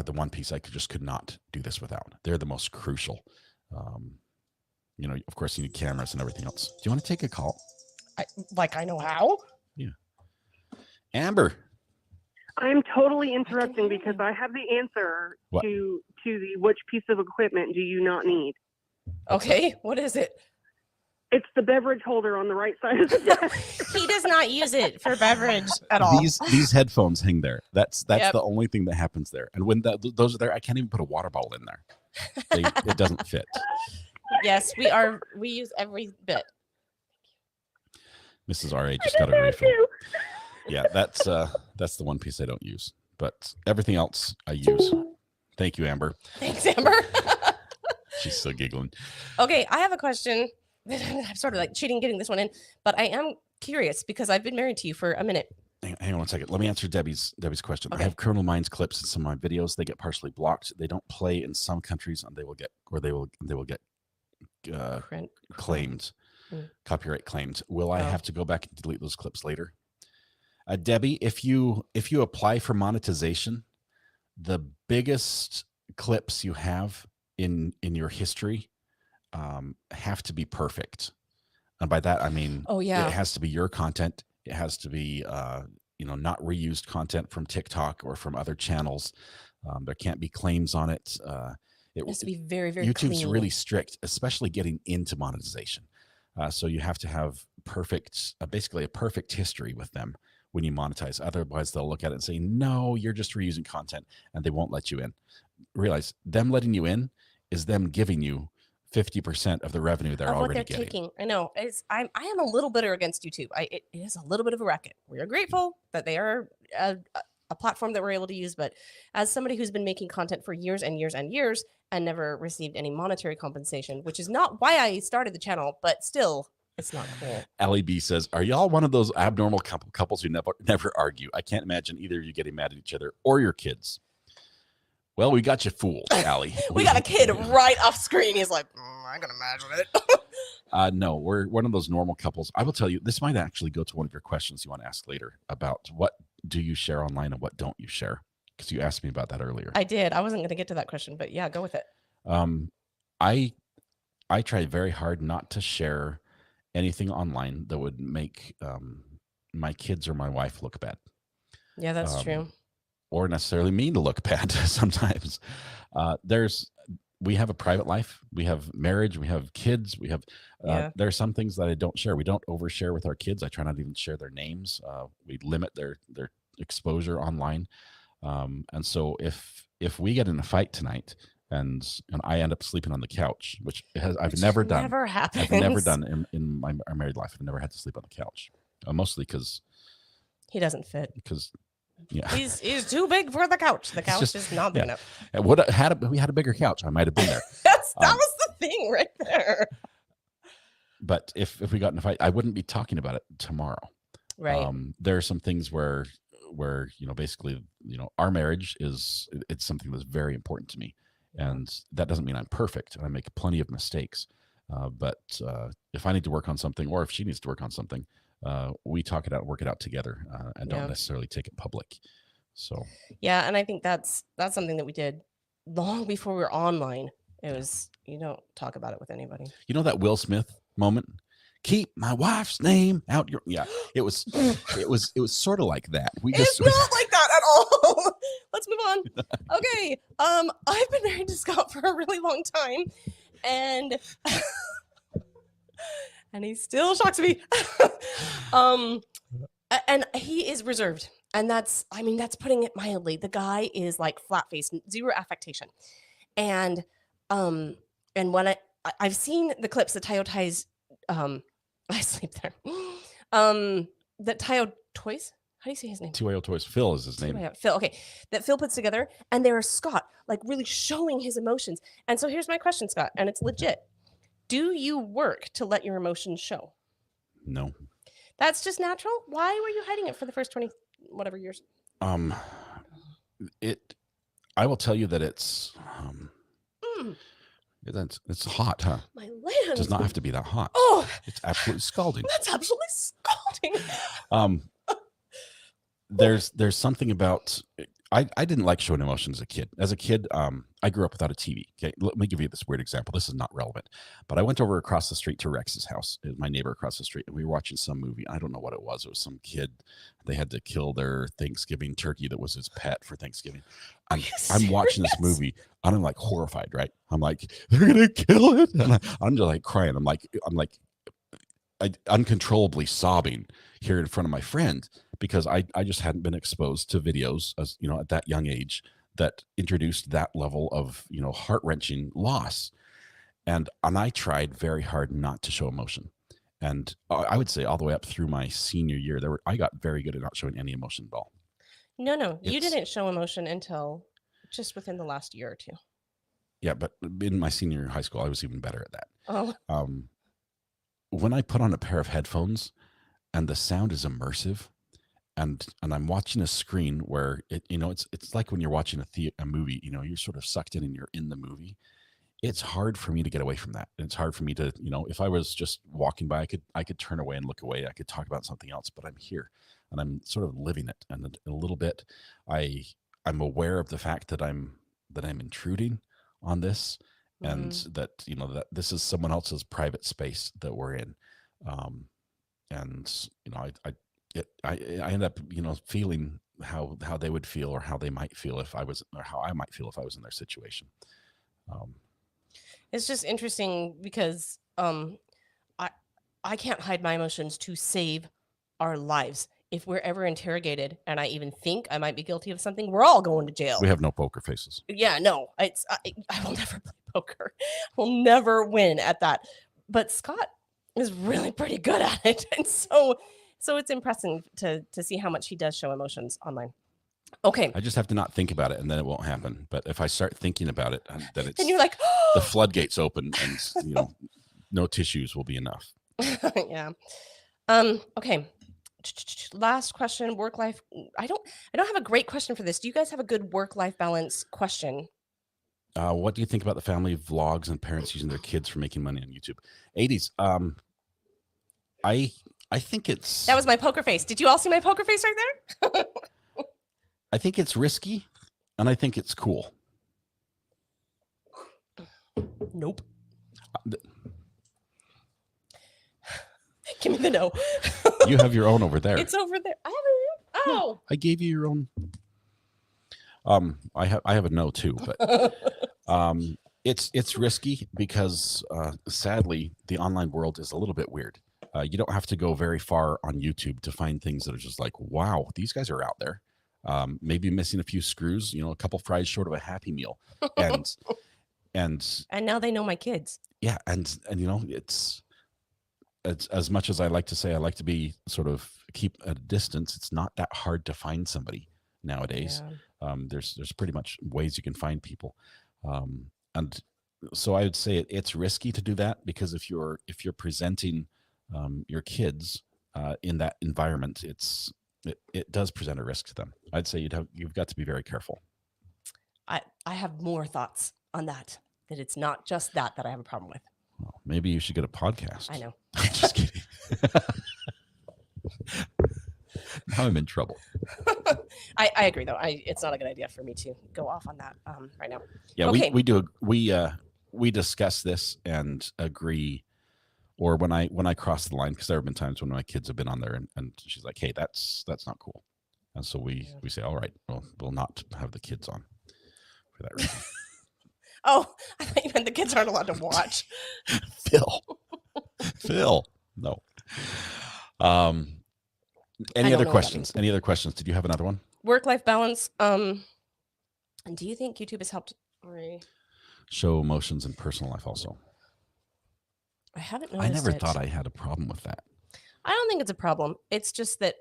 the one piece I could not do this without. They're the most crucial. Of course, you need cameras and everything else. Do you want to take a call? I know how. Yeah. Amber. I'm totally interrupting because I have the answer What? to the which piece of equipment do you not need? Okay, what is it? It's the beverage holder on the right side of the desk. He does not use it for beverage at all. These headphones hang there. That's Yep. the only thing that happens there. And when those are there, I can't even put a water bottle in there. It doesn't fit. Yes, we use every bit. Mrs. RA just got a refill. Yeah, that's the one piece I don't use, but everything else I use. Thank you, Amber. Thanks, Amber. She's still giggling. Okay, I have a question. I'm sort of like cheating getting this one in, but I am curious because I've been married to you for a minute. Hang on one second. Let me answer Debbie's question. Okay. I have Criminal Minds clips in some of my videos. They get partially blocked. They don't play in some countries, and they will get claimed, copyright claimed. Will I have to go back and delete those clips later? Debbie, if you apply for monetization, the biggest clips you have in your history have to be perfect, and by that I mean, it has to be your content. It has to be not reused content from TikTok or from other channels. There can't be claims on it. It has to be very, very YouTube's clean. really strict, especially getting into monetization. So you have to have basically a perfect history with them when you monetize. Otherwise, they'll look at it and say, no, you're just reusing content, and they won't let you in. Realize them letting you in is them giving you 50% of the revenue they're already what they're getting. taking. I know. I am a little bitter against YouTube. It is a little bit of a racket. We are grateful that they are a platform that we're able to use, but as somebody who's been making content for years and years and years and never received any monetary compensation, which is not why I started the channel, but still, it's not cool. Allie B says, are y'all one of those abnormal couples who never argue? I can't imagine either of you getting mad at each other or your kids. Well, we got you fooled, Allie. We got a kid right off screen. He's like, I can imagine it. No, we're one of those normal couples. I will tell you, this might actually go to one of your questions you want to ask later about what do you share online and what don't you share? Because you asked me about that earlier. I did. I wasn't going to get to that question, but yeah, go with it. I try very hard not to share anything online that would make my kids or my wife look bad. Yeah, that's true. Or necessarily me to look bad sometimes. We have a private life. We have marriage. We have kids. We have. There are some things that I don't share. We don't overshare with our kids. I try not to even share their names. We limit their exposure online. And so if we get in a fight tonight and I end up sleeping on the couch, which I've never done. Never happens. I've never done in our married life. I've never had to sleep on the couch. Mostly because he doesn't fit. Because yeah, he's too big for the couch. The couch is not big enough. We had a bigger couch, I might have been there. That was the thing right there. But if we got in a fight, I wouldn't be talking about it tomorrow. Right. There are some things where basically our marriage it's something that's very important to me, and that doesn't mean I'm perfect. I make plenty of mistakes, but if I need to work on something, or if she needs to work on something, we talk it out, work it out together, and don't necessarily take it public. So yeah, and I think that's something that we did long before we were online. It was you don't talk about it with anybody. You know that Will Smith moment? Keep my wife's name out your it was sort of like that. It's not like that at all. Let's move on. Okay. I've been married to Scott for a really long time, and he still shocks me. And he is reserved. And that's putting it mildly. The guy is like flat faced, zero affectation. And when I've seen the clips that Tayo ties, I sleep there. That Tayo Toys, how do you say his name? TYO Toys. Phil is his name. Phil, okay. That Phil puts together, and there is Scott, like really showing his emotions. And so here's my question, Scott, and it's legit. Do you work to let your emotions show? No. That's just natural? Why were you hiding it for the first 20 whatever years? I will tell you that it's it's hot, huh? My It land. does not have to be that hot. Oh, It's absolutely scalding. that's absolutely scalding. There's something about I didn't like showing emotions as a kid. As a kid, I grew up without a TV. Okay, let me give you this weird example. This is not relevant, but I went over across the street to Rex's house, my neighbor across the street, and we were watching some movie. I don't know what it was. It was some kid. They had to kill their Thanksgiving turkey that was his pet for Thanksgiving. I'm watching this movie, and I'm like horrified. Right? I'm like, they're gonna kill it, and I'm just like crying. I'm like uncontrollably sobbing here in front of my friend because I just hadn't been exposed to videos as at that young age that introduced that level of heart-wrenching loss, and I tried very hard not to show emotion, and I would say all the way up through my senior year I got very good at not showing any emotion at all. No, you didn't show emotion until just within the last year or two. Yeah, but in my senior year of high school I was even better at that. Oh. When I put on a pair of headphones and the sound is immersive and I'm watching a screen where it's like when you're watching a movie, you're sort of sucked in and you're in the movie. It's hard for me to get away from that. And it's hard for me to, if I was just walking by, I could turn away and look away. I could talk about something else, but I'm here and I'm sort of living it. And a little bit, I'm aware of the fact that I'm intruding on this. And that that this is someone else's private space that we're in, and I end up feeling how they would feel or how they might feel if I was, or how I might feel if I was in their situation. It's just interesting because I can't hide my emotions to save our lives. If we're ever interrogated and I even think I might be guilty of something, we're all going to jail. We have no poker faces. Yeah, no, I will never play poker. We'll never win at that. But Scott is really pretty good at it. And so it's impressive to see how much he does show emotions online. Okay. I just have to not think about it and then it won't happen. But if I start thinking about it, then then you're like, the floodgates open and no tissues will be enough. Yeah. Okay. Last question, work life. I don't have a great question for this. Do you guys have a good work life balance question? What do you think about the family vlogs and parents using their kids for making money on YouTube? 80s. I think it's That was my poker face. Did you all see my poker face right there? I think it's risky and I think it's cool. Nope. Give me the no. You have your own over there. It's over there. I have a oh. I gave you your own. I have a no too, but it's risky because sadly the online world is a little bit weird. You don't have to go very far on YouTube to find things that are just like, wow, these guys are out there. Maybe missing a few screws, a couple fries short of a Happy Meal, and now they know my kids. Yeah, and it's as much as I like to say I like to be sort of keep at a distance. It's not that hard to find somebody nowadays. Yeah. There's pretty much ways you can find people, and so I would say it's risky to do that because if you're presenting your kids in that environment, it does present a risk to them. I'd say you've got to be very careful. I have more thoughts on that it's not just that I have a problem with. Well, maybe you should get a podcast. I know. I'm just kidding. Now I'm in trouble. I agree though. It's not a good idea for me to go off on that right now. Yeah, okay. we discuss this and agree. Or when I cross the line, because there have been times when my kids have been on there and she's like, hey, that's not cool. And so we say, all right, well, we'll not have the kids on for that reason. Oh, I thought you meant the kids aren't allowed to watch. Phil, no. Any don't other know what that questions? Any other questions? Did you have another one? Work-life balance. And do you think YouTube has helped? Show emotions in personal life also. I haven't I noticed never it. thought I had a problem with that. I don't think it's a problem. It's just that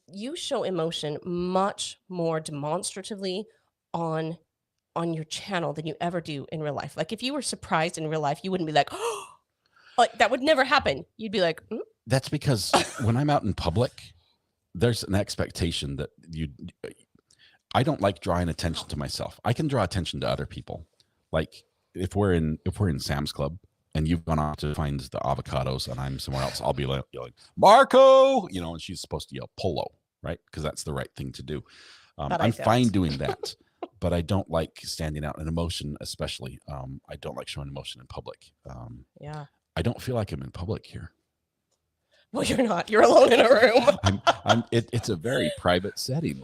you show emotion much more demonstratively on your channel than you ever do in real life. Like if you were surprised in real life, you wouldn't be like, oh, like that would never happen. You'd be like, That's because when I'm out in public, there's an expectation that I don't like drawing attention to myself. I can draw attention to other people. Like if we're in Sam's Club and you've gone off to find the avocados and I'm somewhere else, I'll be like yelling, Marco, and she's supposed to yell Polo, right? Because that's the right thing to do. I'm fine doing that, but I don't like standing out in emotion, especially. I don't like showing emotion in public. yeah. I don't feel like I'm in public here. Well, you're not. You're alone in a room. It's a very private setting.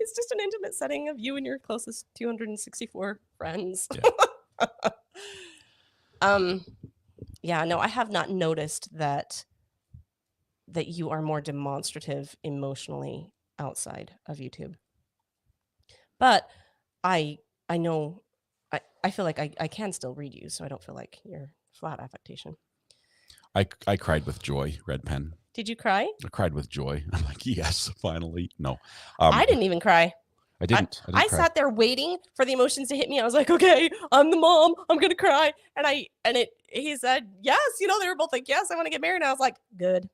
It's just an intimate setting of you and your closest 264 friends. Yeah. Yeah, no, I have not noticed that you are more demonstrative emotionally outside of YouTube. But I know I feel like I can still read you, so I don't feel like you're flat affectation. I cried with joy, red pen. Did you cry? I cried with joy. I'm like, yes, finally. No. I didn't even cry. I didn't. I cry. sat there waiting for the emotions to hit me. I was like, okay, I'm the mom. I'm gonna cry. He said, yes. They were both like, yes, I want to get married. And I was like, good.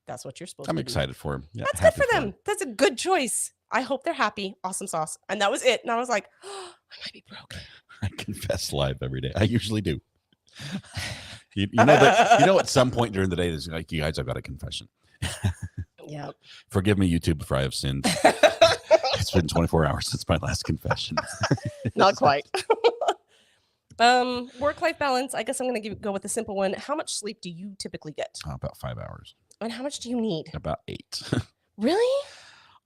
That's what you're supposed to do. I'm excited for him. Yeah, That's good happy for them. him. That's a good choice. I hope they're happy. Awesome sauce. And that was it. And I was like, oh, I might be broke. I confess live every day. I usually do. You know that at some point during the day, there's like, you guys, I've got a confession. Yeah. Forgive me, YouTube, for I have sinned. It's been 24 hours since my last confession. Not quite. Work-life balance. I guess I'm going to go with the simple one. How much sleep do you typically get? About 5 hours. And how much do you need? About 8. Really?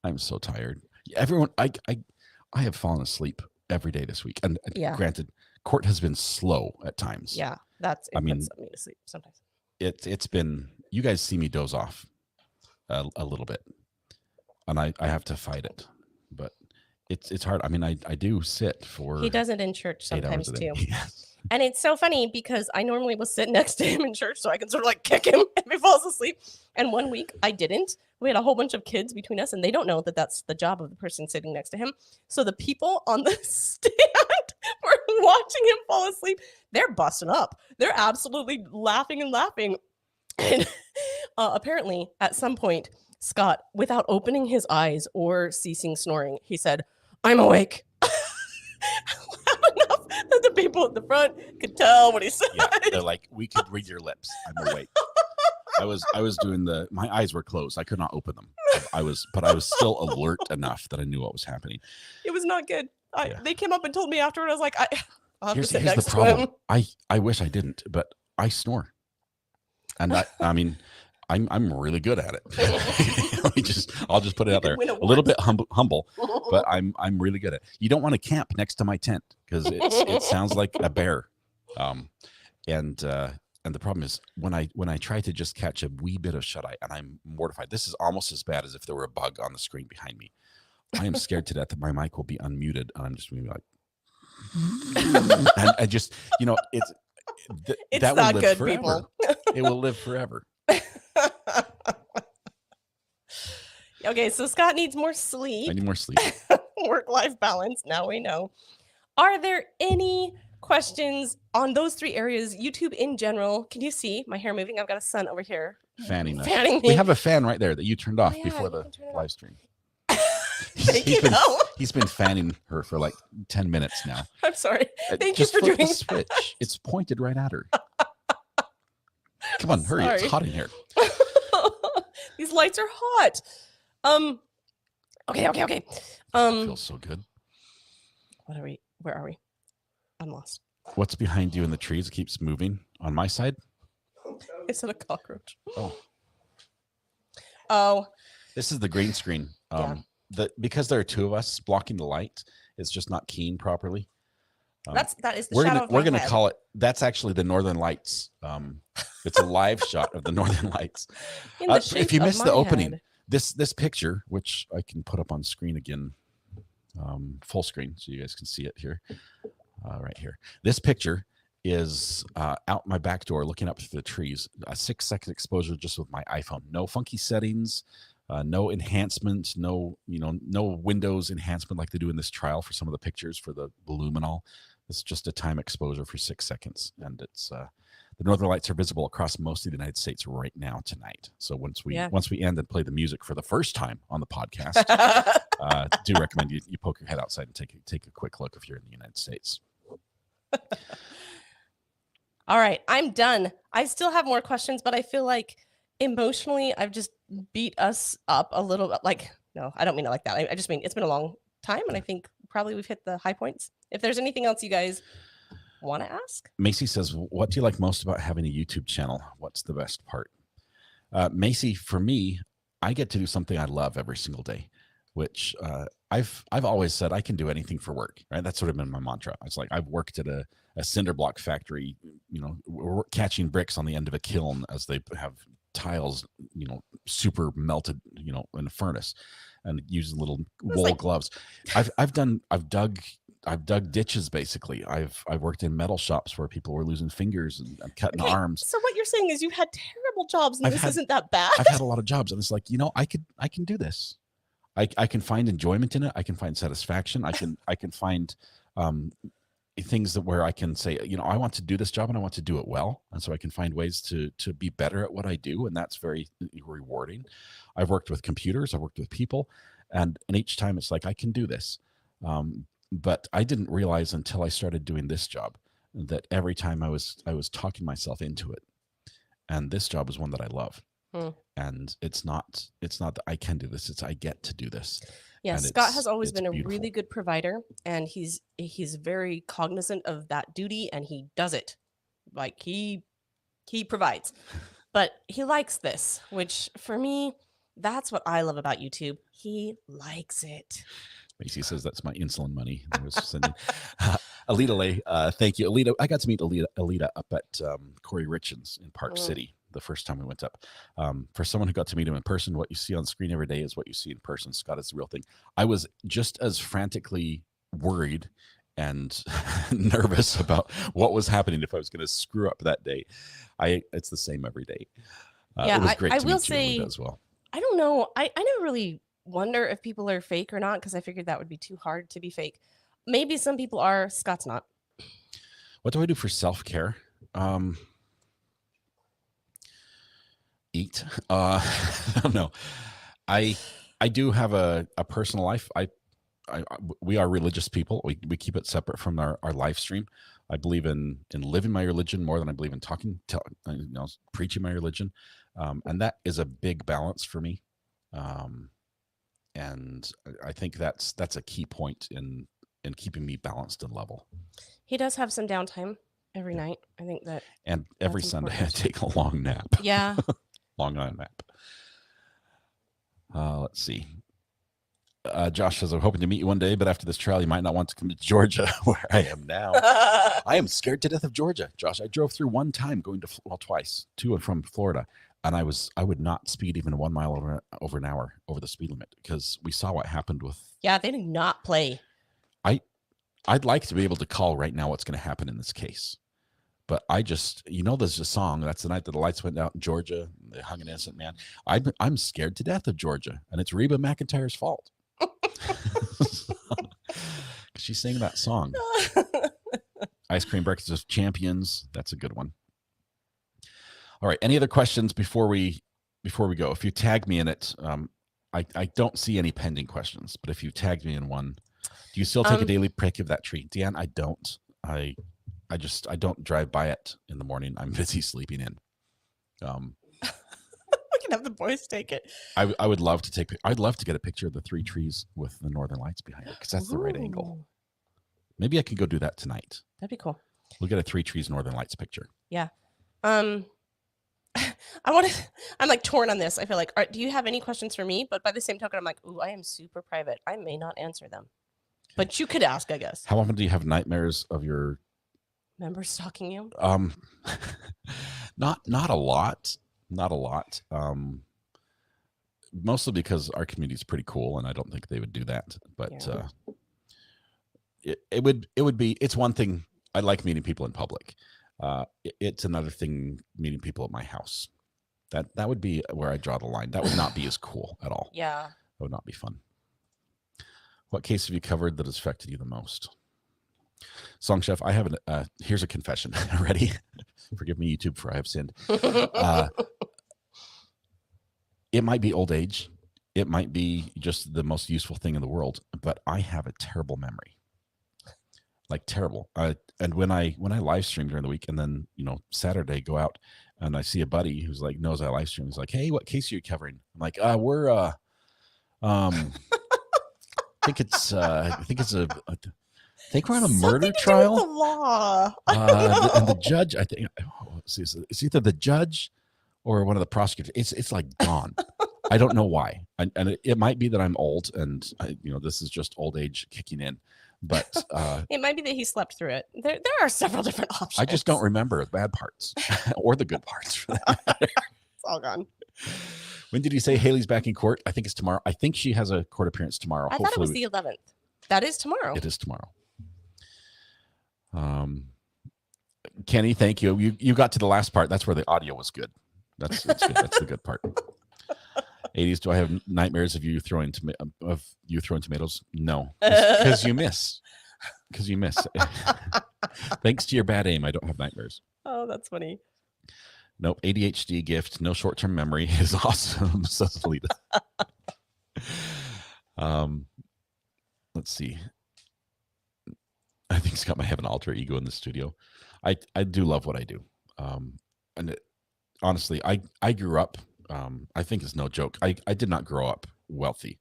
I'm so tired. Everyone, I have fallen asleep every day this week. And granted, court has been slow at times. Yeah, puts me to sleep sometimes. It's been, you guys see me doze off a little bit, and I have to fight it, but it's hard. I mean, I do sit for. He does it in church sometimes too. Yes. And it's so funny because I normally will sit next to him in church so I can sort of like kick him if he falls asleep. And one week I didn't. We had a whole bunch of kids between us and they don't know that that's the job of the person sitting next to him. So the people on the stand were watching him fall asleep. They're busting up. They're absolutely laughing and laughing. And apparently at some point, Scott, without opening his eyes or ceasing snoring, he said, I'm awake. Loud enough that the people at the front could tell what he said. Yeah, they're like, we could read your lips. I'm awake. I was doing my eyes were closed. I could not open them. But I was still alert enough that I knew what was happening. It was not good. They came up and told me afterward. I was like, I'll have to sit here's next the to problem. him. I wish I didn't, but I snore. And I mean, I'm really good at it. I'll just put it out there. A little bit humble, but I'm really good at it. You don't want to camp next to my tent because it sounds like a bear. And the problem is when I try to just catch a wee bit of shut eye, and I'm mortified. This is almost as bad as if there were a bug on the screen behind me. I am scared to death that my mic will be unmuted, and I'm just going to be like, and I just, it's that will not live good, forever. people. It will live forever. Okay, so Scott needs more sleep. I need more sleep. Work-life balance. Now we know. Are there any questions on those 3 areas? YouTube in general. Can you see my hair moving? I've got a sun over here Fanning me. We have a fan right there that you turned off yeah, before you the can turn it live off. stream. He's been fanning her for like 10 minutes now. I'm sorry. Thank you Just for flip doing the switch. It's pointed right at her. Come on, hurry. Sorry. It's hot in here. These lights are hot. Okay. It feels so good. Where are we? I'm lost. What's behind you in the trees? It keeps moving on my side. Is it a cockroach? Oh, this is the green screen. Yeah. Because there are 2 of us blocking the light, it's just not keen properly. That is the shadow of my we're gonna head. call it. That's actually the Northern Lights It's a live shot of the Northern Lights. In the If shape you of missed the my opening, head. this picture, which I can put up on screen again, full screen, so you guys can see it here, right here. This picture is out my back door looking up through the trees. A 6-second exposure just with my iPhone. No funky settings, no enhancement, no Windows enhancement like they do in this trial for some of the pictures for the bloom and all. It's just a time exposure for 6 seconds, and it's the Northern Lights are visible across most of the United States right now tonight. So once we end and play the music for the first time on the podcast, do recommend you poke your head outside and take a quick look if you're in the United States. All right, I'm done. I still have more questions, but I feel like emotionally I've just beat us up a little bit. Like, no, I don't mean it like that. I just mean it's been a long time, and I think probably we've hit the high points. If there's anything else you guys want to ask. Macy says, what do you like most about having a YouTube channel? What's the best part? Macy, for me, I get to do something I love every single day, which I've always said I can do anything for work, right? That's sort of been my mantra. It's like I've worked at a cinder block factory, we're catching bricks on the end of a kiln as they have tiles, super melted, in a furnace, and using little wool gloves. I've dug ditches basically. I've worked in metal shops where people were losing fingers and cutting arms. So what you're saying is you've had terrible jobs and isn't that bad? I've had a lot of jobs, and it's like, I can do this. I can find enjoyment in it. I can find satisfaction. I can find things where I can say, I want to do this job and I want to do it well. And so I can find ways to be better at what I do. And that's very rewarding. I've worked with computers. I've worked with people. And each time it's like, I can do this. But I didn't realize until I started doing this job that every time I was talking myself into it. And this job is one that I love. And it's not that I can do this, it's I get to do this. Yeah, and Scott has always been a beautiful. really good provider, and he's very cognizant of that duty, and he does it. Like he provides. But he likes this, which for me, that's what I love about YouTube. He likes it. Macy says that's my insulin money. I was sending Alita Lay, thank you. Alita, I got to meet Alita up at Corey Richens in Park City the first time we went up. For someone who got to meet him in person, what you see on screen every day is what you see in person. Scott, is the real thing. I was just as frantically worried and nervous about what was happening if I was going to screw up that day. It's the same every day. It was great to meet you, Alita, as well. I don't know. I never really wonder if people are fake or not, because I figured that would be too hard to be fake. Maybe some people are. Scott's not. What do I do for self-care? Eat. I don't know. I do have a personal life. We are religious people. We keep it separate from our live stream. I believe in living my religion more than I believe in preaching my religion. And that is a big balance for me. And I think that's a key point in keeping me balanced and level. He does have some downtime every night. I think that. And every Sunday I take a long nap. Yeah. Long nap. Let's see. Josh says, I'm hoping to meet you one day, but after this trial, you might not want to come to Georgia, where I am now. I am scared to death of Georgia, Josh. I drove through one time twice, to and from Florida. And I would not speed even 1 mile over an hour over the speed limit, because we saw what happened with. Yeah, they did not play. I'd like to be able to call right now what's going to happen in this case. But I just, there's a song. That's the night that the lights went out in Georgia. They hung an innocent man. I'm scared to death of Georgia, and it's Reba McEntire's fault. She's singing that song. Ice Cream Breakfast of Champions. That's a good one. All right. Any other questions before we go? If you tag me in it, I don't see any pending questions. But if you tagged me in one, do you still take a daily pic of that tree, Deanne? I don't. I don't drive by it in the morning. I'm busy sleeping in. We can have the boys take it. I would love to I'd love to get a picture of the 3 trees with the northern lights behind it, because that's the right angle. Maybe I can go do that tonight. That'd be cool. We'll get a 3 trees northern lights picture. Yeah. I'm like torn on this. I feel like, do you have any questions for me? But by the same token, I'm like, ooh, I am super private. I may not answer them. But you could ask, I guess. How often do you have nightmares of your members stalking you? Not a lot, not a lot. Mostly because our community is pretty cool, and I don't think they would do that. But it would be. It's one thing. I like meeting people in public. It's another thing meeting people at my house. That would be where I draw the line. That would not be as cool at all. Yeah. That would not be fun. What case have you covered that has affected you the most? Song Chef, I have here's a confession. Ready? Forgive me, YouTube, for I have sinned. It might be old age. It might be just the most useful thing in the world, but I have a terrible memory. Like terrible. And when I live stream during the week, and then Saturday go out and I see a buddy who's like knows I live stream. He's like, "Hey, what case are you covering?" I'm like, we're I think it's I think we're on a murder trial. The law. And the judge, I think, it's either the judge or one of the prosecutors. It's like gone. I don't know why, and it might be that I'm old, and this is just old age kicking in. But it might be that he slept through it. There are several different options. I just don't remember the bad parts or the good parts. For that matter. It's all gone. When did you say Haley's back in court? I think it's tomorrow. I think she has a court appearance tomorrow. I thought it was the 11th. That is tomorrow. It is tomorrow. Kenny, thank you. You got to the last part. That's where the audio was good. That's good. That's the good part. 80s. Do I have nightmares of you throwing tomatoes? No, because you miss. Because you miss. Thanks to your bad aim, I don't have nightmares. Oh, that's funny. Nope. ADHD gift. No short-term memory is awesome. Says Lita. Let's see. I think Scott might have an alter ego in the studio. I do love what I do. Honestly, I grew up. I think it's no joke. I did not grow up wealthy.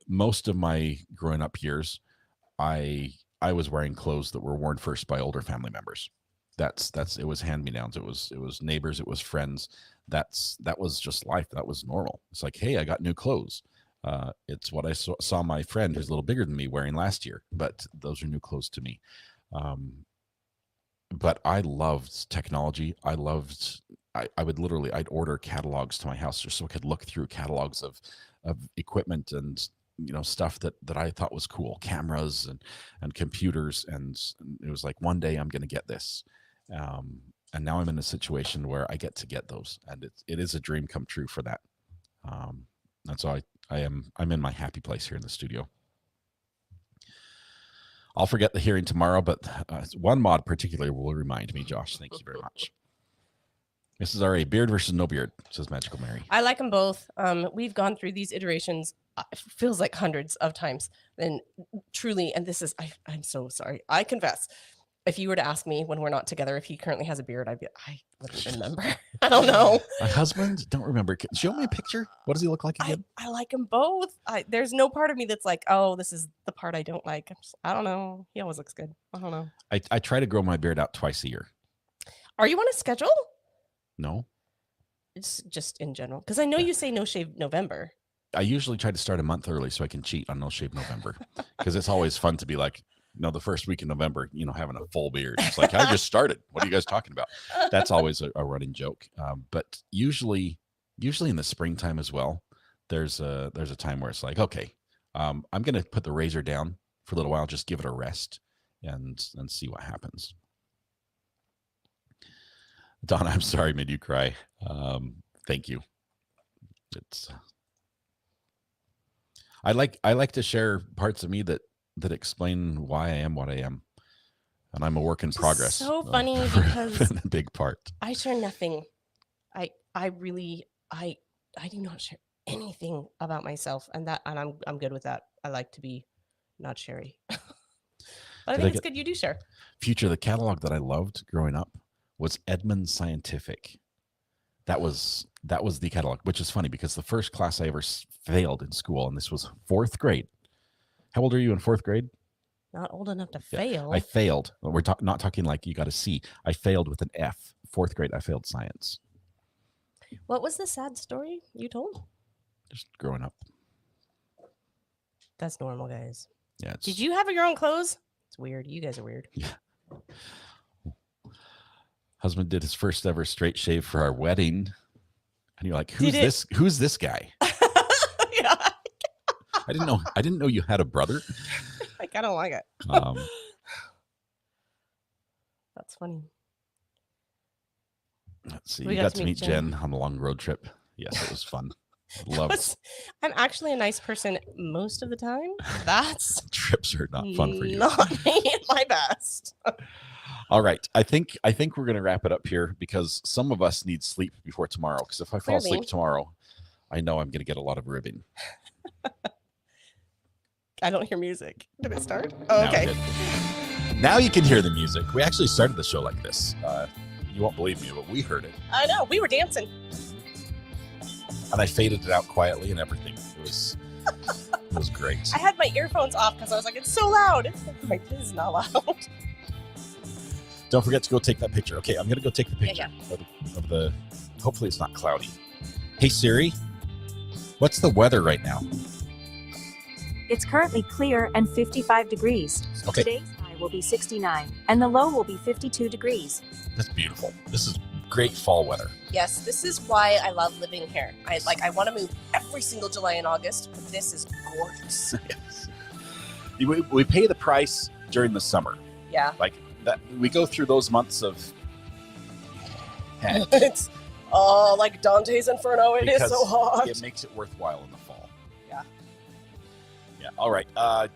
Most of my growing up years, I was wearing clothes that were worn first by older family members. It was hand-me-downs. It was neighbors. It was friends. That was just life. That was normal. It's like, hey, I got new clothes. It's what I saw my friend who's a little bigger than me wearing last year, but those are new clothes to me. But I loved technology. I would literally, I'd order catalogs to my house just so I could look through catalogs of equipment and stuff that I thought was cool, cameras and computers. And it was like, one day I'm going to get this. And now I'm in a situation where I get to get those, and it is a dream come true for that. And so I'm in my happy place here in the studio. I'll forget the hearing tomorrow, but one mod particularly will remind me. Josh, thank you very much. Mrs. R.A., beard versus no beard, says Magical Mary. I like them both. We've gone through these iterations, it feels like hundreds of times. And truly, and this is, I'm so sorry. I confess, if you were to ask me when we're not together, if he currently has a beard, I wouldn't remember. I don't know. My husband, don't remember. Show me a picture. What does he look like again? I like them both. There's no part of me that's like, oh, this is the part I don't like. I don't know. He always looks good. I don't know. I try to grow my beard out twice a year. Are you on a schedule? No. It's just in general. Because I know you say no shave November. I usually try to start a month early so I can cheat on no shave November. Because it's always fun to be like, the first week in November, having a full beard. It's like, I just started. What are you guys talking about? That's always a running joke. But usually in the springtime as well, there's a time where it's like, okay, I'm going to put the razor down for a little while, just give it a rest and see what happens. Donna, I'm sorry, made you cry. Thank you. I like to share parts of me that explain why I am what I am, and I'm a work in progress. So funny because a big part. I share nothing. I do not share anything about myself, and I'm good with that. I like to be not sherry. But I think it's good you do share. Future, the catalog that I loved growing up was Edmund Scientific. That was the catalog, which is funny because the first class I ever failed in school, and this was 4th grade. How old are you in 4th grade? Not old enough to fail. I failed. We're not talking like you got a C. I failed with an F. 4th grade, I failed science. What was the sad story you told? Just growing up. That's normal, guys. Yeah. Did you have your own clothes? It's weird. You guys are weird. Yeah. Husband did his first ever straight shave for our wedding. And you're like, who's Did it- this? Who's this guy? Yeah, I didn't know you had a brother. like I don't like it. That's funny. Let's see. We You got got to to meet meet Jen on a long road trip. Yes, it was fun. I'm actually a nice person most of the time. That's Trips are not fun for you. not me at my best. All right. I think we're going to wrap it up here because some of us need sleep before tomorrow. Because if I fall asleep Clearly. tomorrow, I know I'm going to get a lot of ribbing. I don't hear music. Did it start? Oh, Now it okay. did. Now you can hear the music. We actually started the show like this. You won't believe me, but we heard it. I know. We were dancing. And I faded it out quietly and everything. It was great. I had my earphones off because I was like, it's so loud. My kid is not loud. Don't forget to go take that picture. Okay, I'm going to go take the picture Yeah, of the. Hopefully it's not cloudy. Hey, Siri, what's the weather right now? It's currently clear and 55 degrees. Okay. Today's high will be 69 and the low will be 52 degrees. That's beautiful. This is great fall weather. Yes, this is why I love living here. I want to move every single July and August, but this is gorgeous. Yes. We pay the price during the summer. Yeah. Like that, we go through those months of heck, It's like Dante's Inferno. It is so because hot. It makes it worthwhile in the fall. Yeah. Yeah. All right. I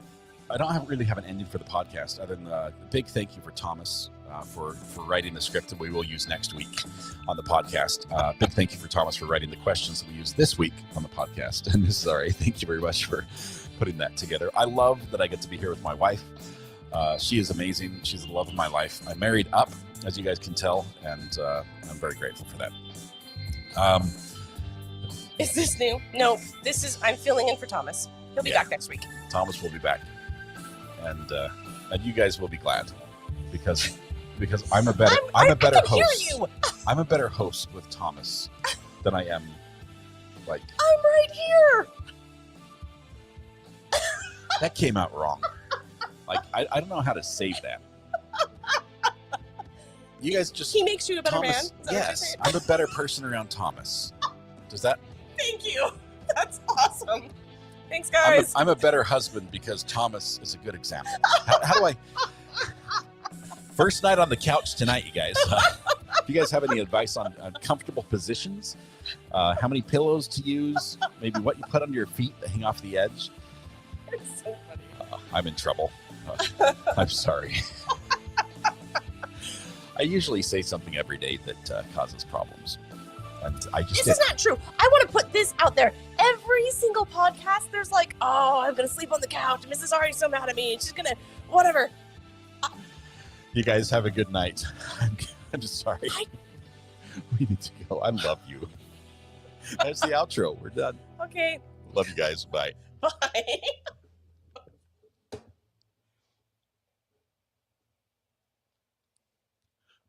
don't really have an ending for the podcast other than a big thank you for Thomas for writing the script that we will use next week on the podcast. Big thank you for Thomas for writing the questions that we use this week on the podcast. And this is Ari. Thank you very much for putting that together. I love that I get to be here with my wife. She is amazing. She's the love of my life. I'm married up, as you guys can tell, and I'm very grateful for that. Is this new? No, I'm filling in for Thomas. He'll be Yeah. back next week. Thomas will be back, and you guys will be glad because I'm a better I can host. hear you. I'm a better host with Thomas than I am like I'm right here. that came out wrong. Like I don't know how to save that. You guys just He makes you a better Thomas. man. Is that what you're Yes, saying? I'm a better person around Thomas. Does that? Thank you. That's awesome. Thanks, guys. I'm a better husband because Thomas is a good example. How do I? First night on the couch tonight, you guys. If you guys have any advice on comfortable positions, how many pillows to use, maybe what you put under your feet that hang off the edge, It's so funny. I'm in trouble. I'm sorry. I usually say something every day that causes problems. And I just This is not true. I want to put this out there. Every single podcast, there's like, oh, I'm going to sleep on the couch. Mrs. Ari's so mad at me. She's going to, whatever. You guys have a good night. I'm just sorry. We need to go. I love you. That's the outro. We're done. Okay. Love you guys. Bye. Bye.